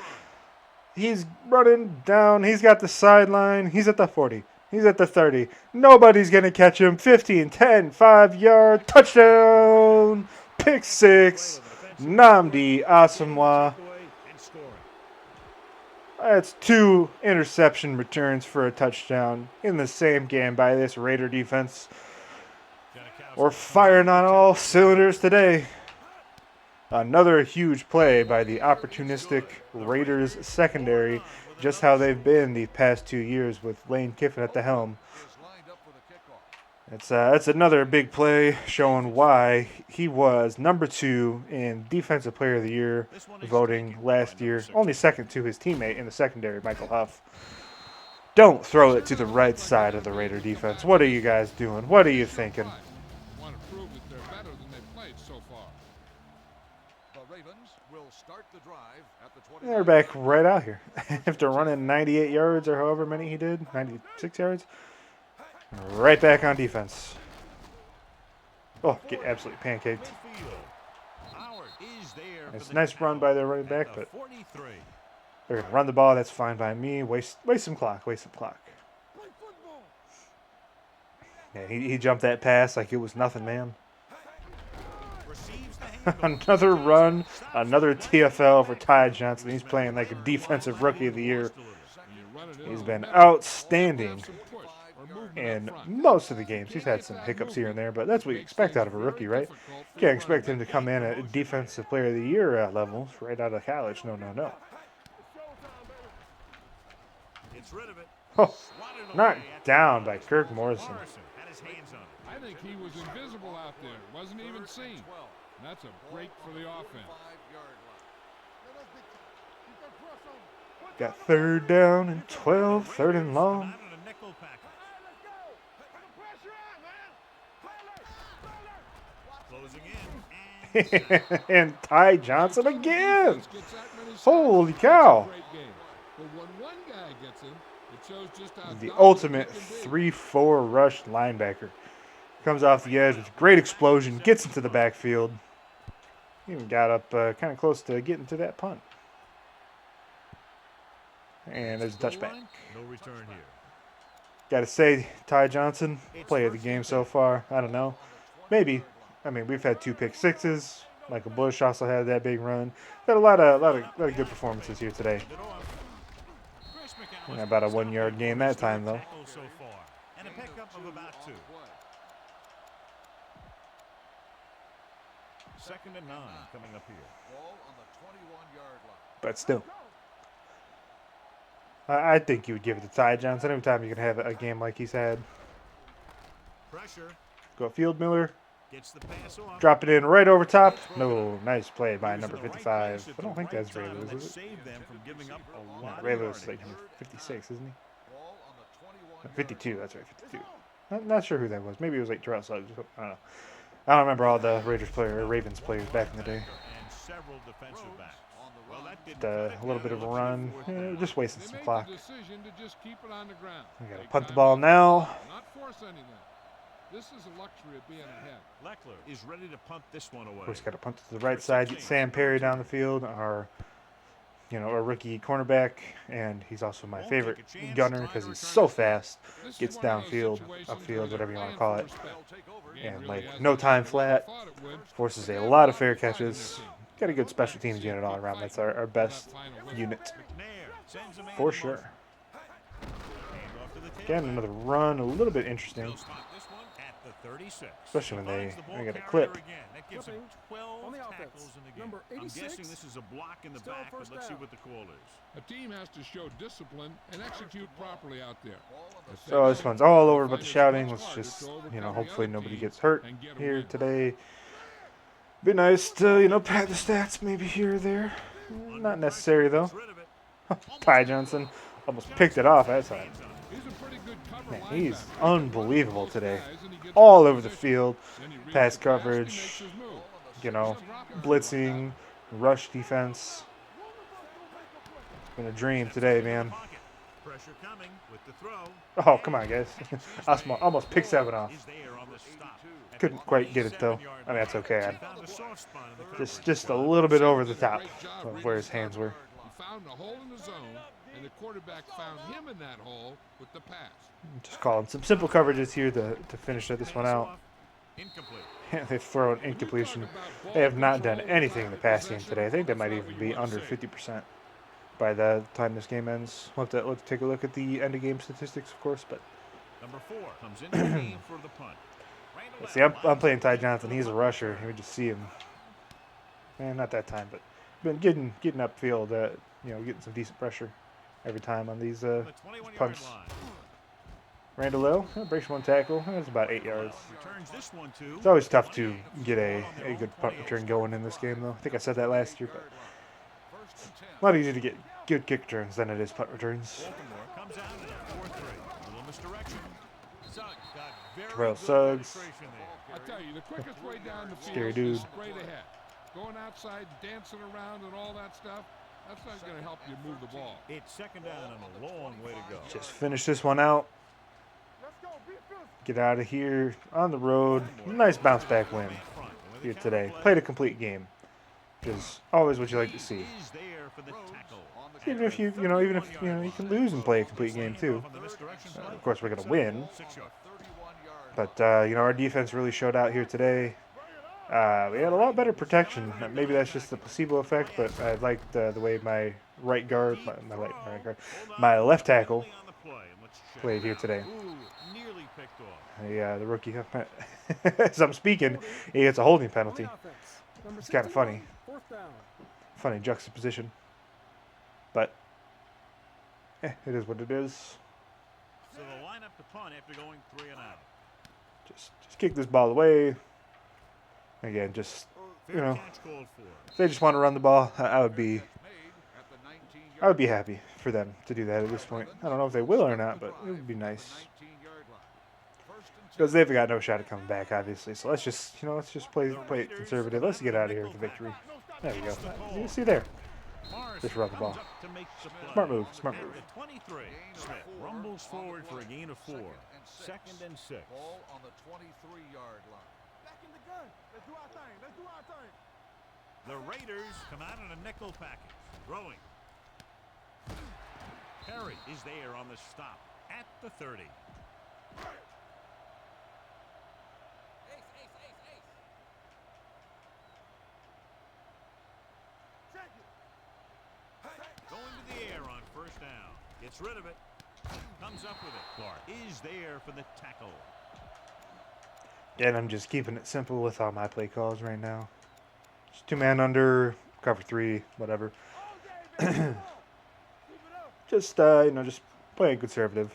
He's running down. He's got the sideline. He's at the 40. He's at the 30. Nobody's going to catch him. 15, 10, 5-yard touchdown. Pick 6. Nnamdi Asamoah. And scoring. That's 2 interception returns for a touchdown in the same game by this Raider defense. We're firing on all cylinders today. Another huge play by the opportunistic Raiders secondary, just how they've been the past 2 years with Lane Kiffin at the helm. Is lined up for the kickoff. That's another big play showing why he was number 2 in Defensive Player of the Year voting last year, only second to his teammate in the secondary, Michael Huff. Don't throw it to the right side of the Raider defense. What are you guys doing? What are you thinking? Want to prove that they're better than they've played so far. The Ravens will start the drive at the They're back right out here. After running 98 yards or however many he did, 96 yards, right back on defense. Oh, get absolutely pancaked. It's a nice run by their running back, but they're going to run the ball. That's fine by me. Waste some clock. Waste some clock. Yeah, he jumped that pass like it was nothing, man. Another run, another TFL for Ty Johnson. He's playing like a defensive rookie of the year. He's been outstanding in most of the games. He's had some hiccups here and there, but that's what you expect out of a rookie, right? Can't expect him to come in at defensive player of the year levels right out of college. No, no, no. Oh, knocked down by Kirk Morrison. I think he was invisible out there. Wasn't even seen. And that's a break for the offense. Got third down and 12, third and long. And Ty Johnson again. Holy cow. The ultimate 3-4 rush linebacker. Comes off the edge with a great explosion, gets into the backfield. Even got up kind of close to getting to that punt. And there's a touchback. No return here. Got to say, Ty Johnson, play of the game so far. I don't know. Maybe. I mean, we've had 2 pick sixes. Michael Bush also had that big run. Got a lot of good performances here today. About a 1-yard gain that time, though. And a pickup of about 2. 2nd and 9 coming up here. Ball on the 21-yard line. But still. I think you would give it to Ty Johnson every time you can have a game like he's had. Pressure. Go Field Miller. Gets the pass off. Drop it in right over top. No, nice play by number 55. I don't think that's Ray Lewis, is it? Ray Lewis is like number 56, isn't he? No, 52, that's right, 52. Not sure who that was. Maybe it was like Terrell Suggs. I don't know. I don't remember all the Ravens players back in the day. A little bit of a run. Just wasting some clock. We got to punt the ball now. This is a luxury of being ahead. Leckler is ready to punt this one away. Of course, got to punt to the right side. Get Sam Perry down the field, our rookie cornerback, and he's also my favorite gunner because he's so fast. Gets downfield, upfield, whatever you want to call it, and like no time flat. Forces a lot of fair catches. Got a good special teams unit all around. That's our best unit for sure. Again, another run, a little bit interesting. Especially when they get a clip. On the offense, number 86. I'm guessing this is a block in the back, but let's see what the call is. A team has to show discipline and execute properly out there. So this one's all over about the shouting. Let's just, hopefully nobody gets hurt here today. Be nice to, pad the stats maybe here or there. Not necessary, though. Ty Johnson almost picked it off that time. Man, he's unbelievable today. All over the field. Pass coverage, blitzing, rush defense. It's been a dream today, man. Oh, come on, guys. Almost picked 7 off. Couldn't quite get it, though. I mean, that's okay. Just a little bit over the top of where his hands were. He found a hole in the zone, and the quarterback found him in that hole with the pass. Just calling some simple coverages here to finish this one out. They've thrown incompletion. They have not done anything in the pass game today. I think they might even be under 50% by the time this game ends. We'll have to take a look at the end of game statistics, of course. But number 4 comes into the game for the punt. See, I'm playing Ty Johnson. He's a rusher. You just see him. Not that time, but been getting upfield. Getting some decent pressure every time on these punts. Randall Lowe breaks 1 tackle. That's about 8 yards. It's always tough to get a good punt return going in this game, though. I think I said that last year, but it's a lot easier to get good kick returns than it is punt returns. Terrell Suggs. I tell you, the quickest way down the field Scary dude. is straight ahead. Going outside, dancing around, and all that stuff. That's not going to help you move the ball. It's second down and a long way to go. Just finish this one out. Get out of here on the road. Nice bounce back win here today. Played a complete game, which is always what you like to see. Even if you can lose and play a complete game too. Of course, we're gonna win, but our defense really showed out here today. We had a lot better protection. Maybe that's just the placebo effect, but I liked the way my right guard, my left tackle played here today. The rookie. As I'm speaking, he gets a holding penalty. It's kind of funny. Funny juxtaposition. But it is what it is. So the lineup to punt after going 3 and out. Just kick this ball away. Again, just if they just want to run the ball, I would be happy for them to do that at this point. I don't know if they will or not, but it would be nice. Because they've got no shot at coming back, obviously. So let's just play it conservative. Let's get out of here with the victory. There we go. You see there. Just run the ball. Smart move. Smart move. 23. Smith rumbles forward for a gain of 4. Second and 6. Ball on the 23-yard line. Back in the gun. Let's do our thing. Let's do our thing. The Raiders come out in a nickel package. Throwing. Perry is there on the stop at the 30. Going to the air on first down. Gets rid of it. Comes up with it. Clark is there for the tackle. And I'm just keeping it simple with all my play calls right now. Just 2-man under, cover 3, whatever. Just just play it conservative.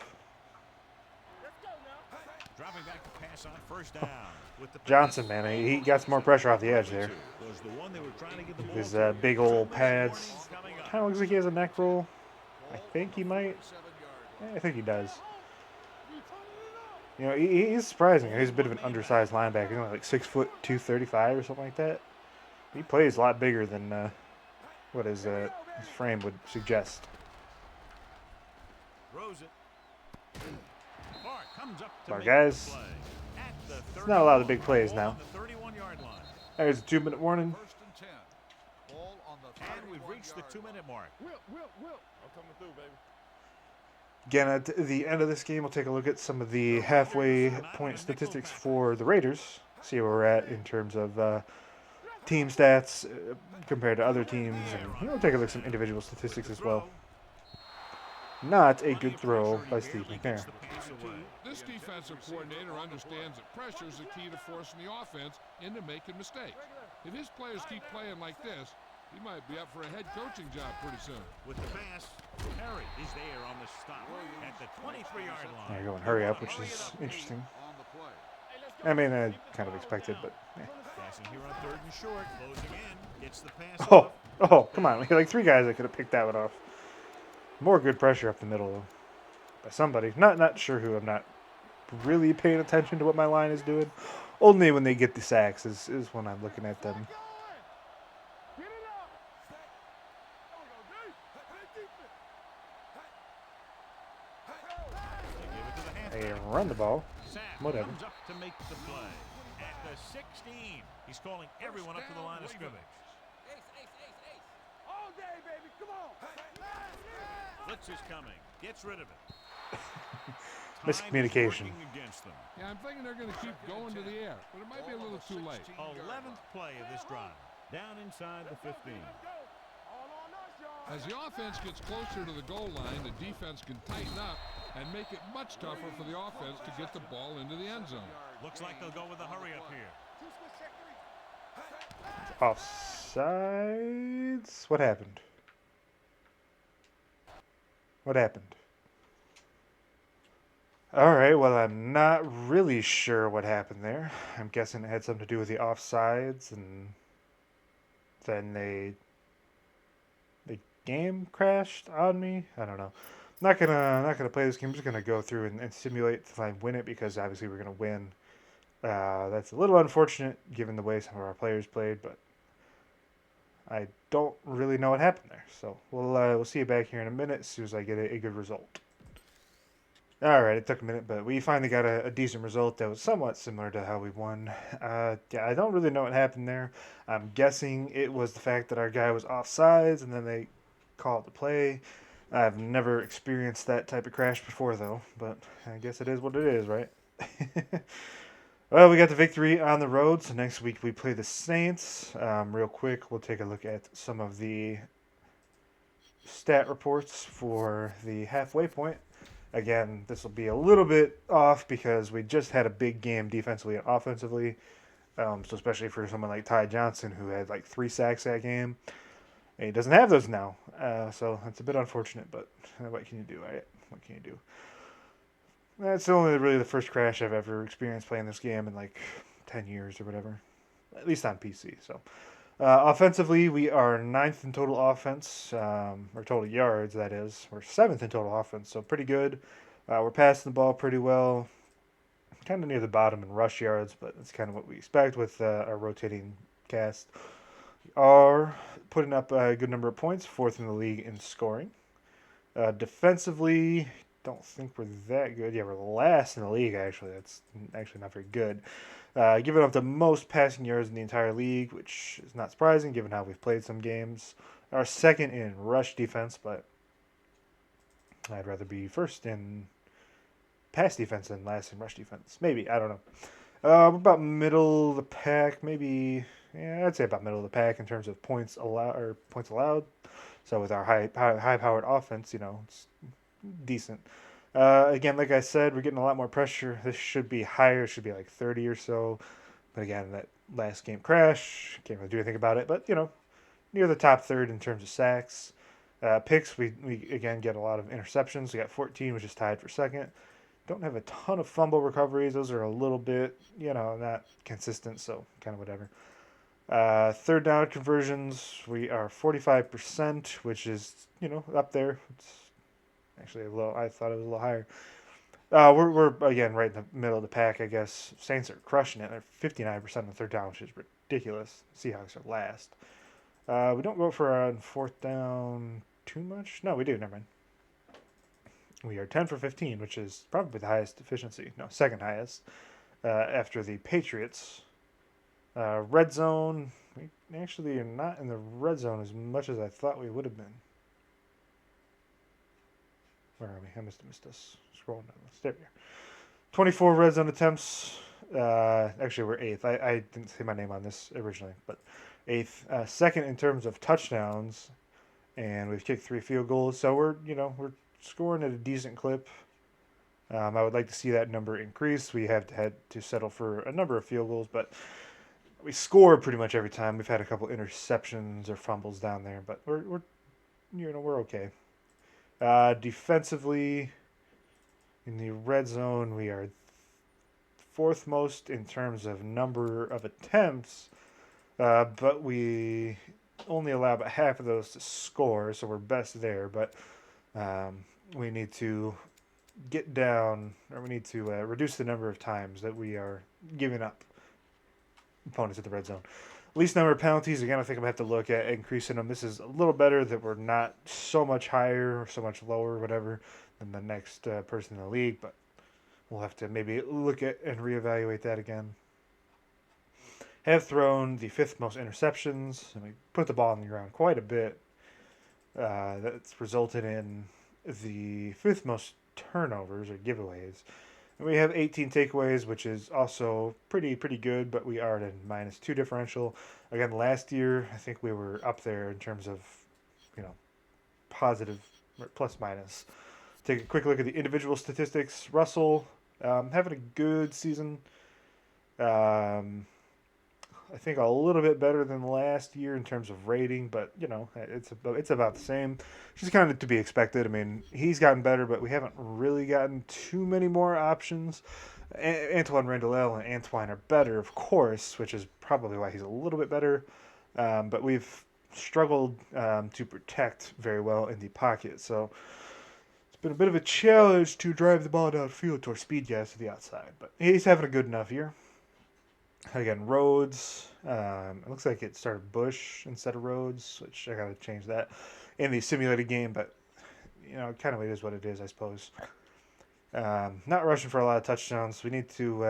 Dropping back to pass on first down. With the Johnson, man, he got some more pressure off the edge there. His big old pads. Kind of looks like he has a neck roll. I think he might. I think he does. He's surprising. He's a bit of an undersized linebacker. He's only like 6 foot 235 or something like that. He plays a lot bigger than what his frame would suggest. Well, guys, it's not a lot of big plays now. There's a 2-minute warning. And we've reached the 2-minute mark. I'm coming through, baby. Again, at the end of this game, we'll take a look at some of the halfway point statistics for the Raiders. See where we're at in terms of team stats compared to other teams. And we'll take a look at some individual statistics as well. Not a good throw by Steve McNair. This defensive coordinator understands that pressure is the key to forcing the offense into making mistakes. If his players keep playing like this, he might be up for a head coaching job pretty soon. With the pass, Perry is there on the stop at the 23-yard line. They're going hurry up, which is interesting. I mean, I kind of expected, but. Passing here on 3rd and short, closing in, gets the pass. Oh, come on! We had like 3 guys that could have picked that one off. More good pressure up the middle though, by somebody. Not sure who. I'm not really paying attention to what my line is doing. Only when they get the sacks is when I'm looking at them. They run the ball. Whatever. Comes up to make the play. At the 16, he's calling everyone up to the line of scrimmage. All day, baby. Come on. Blitz is coming. Gets rid of it. Miscommunication. Yeah, I'm thinking they're going to keep going to the air, but it might be a little too late. 11th play of this drive. Down inside the 15. As the offense gets closer to the goal line, the defense can tighten up and make it much tougher for the offense to get the ball into the end zone. Looks like they'll go with a hurry up here. Offsides? What happened? What happened? Alright, well, I'm not really sure what happened there. I'm guessing it had something to do with the offsides, and then the game crashed on me. I don't know. Not gonna play this game. I'm just gonna go through and simulate to try and win it, because obviously we're gonna win. That's a little unfortunate given the way some of our players played, but I don't really know what happened there. So we'll see you back here in a minute as soon as I get a good result. All right, it took a minute, but we finally got a decent result that was somewhat similar to how we won. Yeah, I don't really know what happened there. I'm guessing it was the fact that our guy was offsides, and then they called the play. I've never experienced that type of crash before, though, but I guess it is what it is, right? Well, we got the victory on the road, so next week we play the Saints. Real quick, we'll take a look at some of the stat reports for the halfway point. Again, this will be a little bit off because we just had a big game defensively and offensively. So especially for someone like Ty Johnson, who had like 3 sacks that game, and he doesn't have those now. So it's a bit unfortunate, but what can you do, right? What can you do? That's only really the first crash I've ever experienced playing this game in like 10 years or whatever, at least on PC. So offensively, we are 9th in total offense, or total yards, that is. We're 7th in total offense, so pretty good. We're passing the ball pretty well. Kind of near the bottom in rush yards, but that's kind of what we expect with our rotating cast. We are putting up a good number of points, 4th in the league in scoring. Defensively, don't think we're that good. Yeah, we're last in the league, actually. That's actually not very good. Giving up the most passing yards in the entire league, which is not surprising given how we've played some games. Our 2nd in rush defense, but I'd rather be 1st in pass defense than last in rush defense. Maybe, I don't know. We're about middle of the pack, maybe. Yeah, I'd say about middle of the pack in terms of points allowed. So with our high powered offense, it's decent. Again, like I said, we're getting a lot more pressure. This should be higher. It should be like 30 or so. But again, that last game crash, can't really do anything about it. But, near the top third in terms of sacks. Picks, we again get a lot of interceptions. We got 14, which is tied for 2nd. Don't have a ton of fumble recoveries. Those are a little bit, not consistent, so kind of whatever. 3rd down conversions, we are 45%, which is, up there. It's actually a little, I thought it was a little higher. We're again right in the middle of the pack, I guess. Saints are crushing it. They're 59% on 3rd down, which is ridiculous. Seahawks are last. We don't go for on 4th down too much. No, we do. Never mind. We are 10 for 15, which is probably the highest efficiency. No, 2nd highest after the Patriots. Red zone, we actually are not in the red zone as much as I thought we would have been. Where are we? I missed us. Scrolling down. There we are. 24 red zone attempts. Actually, we're 8th. I didn't say my name on this originally, but 8th. 2nd in terms of touchdowns, and we've kicked 3 field goals. So we're scoring at a decent clip. I would like to see that number increase. We have had to settle for a number of field goals, but we score pretty much every time. We've had a couple interceptions or fumbles down there, but we're okay. Defensively, in the red zone, we are 4th most in terms of number of attempts, but we only allow about half of those to score, so we're best there. But we need to get down, or we need to reduce the number of times that we are giving up opponents at the red zone. Least number of penalties, again, I think I'm going to have to look at increasing them. This is a little better that we're not so much higher or so much lower, whatever, than the next person in the league, but we'll have to maybe look at and reevaluate that again. Have thrown the 5th most interceptions, and we put the ball on the ground quite a bit. That's resulted in the 5th most turnovers or giveaways. And we have 18 takeaways, which is also pretty good, but we are at a -2 differential. Again, last year, I think we were up there in terms of, positive or plus minus. Take a quick look at the individual statistics. Russell, having a good season. I think a little bit better than last year in terms of rating, but it's about the same. Just kind of to be expected. I mean, he's gotten better, but we haven't really gotten too many more options. Antoine Randall and Antoine are better, of course, which is probably why he's a little bit better. But we've struggled to protect very well in the pocket, so it's been a bit of a challenge to drive the ball downfield towards speed guys to the outside. But he's having a good enough year. Again, Rhodes. It looks like it started Bush instead of Rhodes, which I got to change that in the simulated game, but kind of it is what it is, I suppose. Not rushing for a lot of touchdowns. We need to,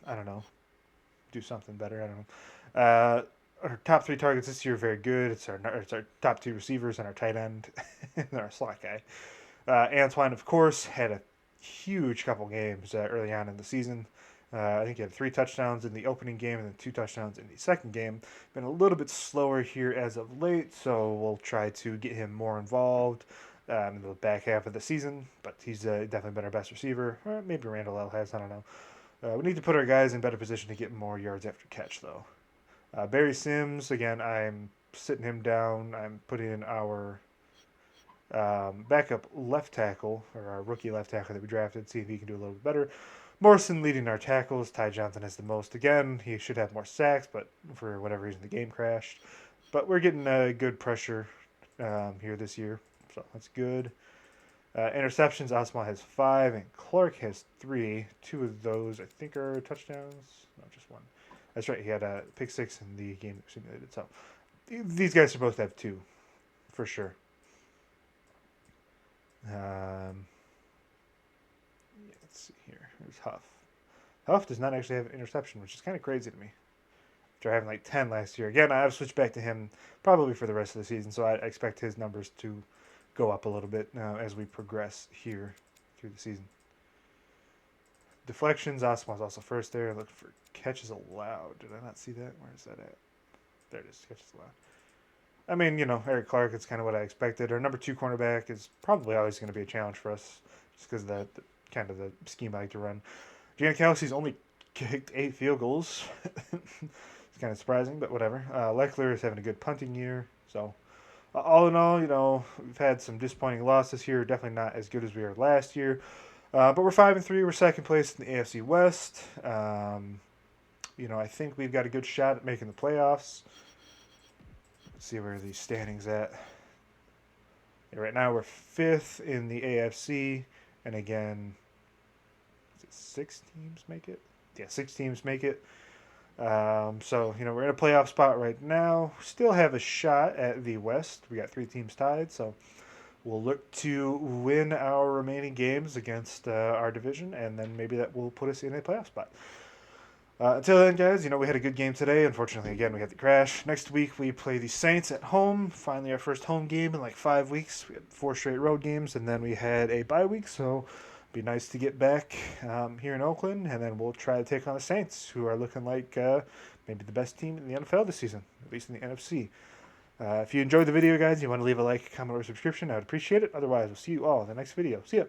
I don't know, do something better. I don't know. Our top 3 targets this year are very good. It's our top 2 receivers and our tight end and our slot guy. Antoine, of course, had a huge couple games early on in the season. I think he had 3 touchdowns in the opening game and then 2 touchdowns in the second game. Been a little bit slower here as of late, so we'll try to get him more involved in the back half of the season. But he's definitely been our best receiver. Or maybe Randall L has, I don't know. We need to put our guys in better position to get more yards after catch, though. Barry Sims, again, I'm sitting him down. I'm putting in our backup left tackle, or our rookie left tackle that we drafted, see if he can do a little bit better. Morrison leading our tackles. Ty Johnson has the most again. He should have more sacks, but for whatever reason the game crashed. But we're getting good pressure here this year, so that's good. Interceptions, Osmal has 5, and Clark has 3. 2 of those, I think, are touchdowns. No, just 1. That's right, he had a pick 6 in the game that simulated. So these guys are supposed to have 2, for sure. Let's see here. There's Huff. Huff does not actually have an interception, which is kind of crazy to me. After having like 10 last year. Again, I've switched back to him probably for the rest of the season, so I expect his numbers to go up a little bit as we progress here through the season. Deflections, Osmon's also first there. Look for catches allowed. Did I not see that? Where is that at? There it is, catches allowed. I mean, Eric Clark, it's kind of what I expected. Our number 2 cornerback is probably always going to be a challenge for us just because of the kind of the scheme I like to run. Janikowski's only kicked 8 field goals. It's kind of surprising, but whatever. Leckler is having a good punting year. So, all in all, we've had some disappointing losses here. Definitely not as good as we were last year. But we're 5-3. We're second place in the AFC West. I think we've got a good shot at making the playoffs. Let's see where the standings at. Yeah, right now we're 5th in the AFC, and again, is it 6 teams make it? Yeah, 6 teams make it. So we're in a playoff spot right now. Still have a shot at the West. We got 3 teams tied, so we'll look to win our remaining games against our division, and then maybe that will put us in a playoff spot. Until then, guys, we had a good game today. Unfortunately, again, we had the crash. Next week, we play the Saints at home. Finally, our first home game in like 5 weeks. We had 4 straight road games, and then we had a bye week, so it'd be nice to get back here in Oakland, and then we'll try to take on the Saints, who are looking like maybe the best team in the NFL this season, at least in the NFC. If you enjoyed the video, guys, you want to leave a like, comment, or subscription, I would appreciate it. Otherwise, we'll see you all in the next video. See ya.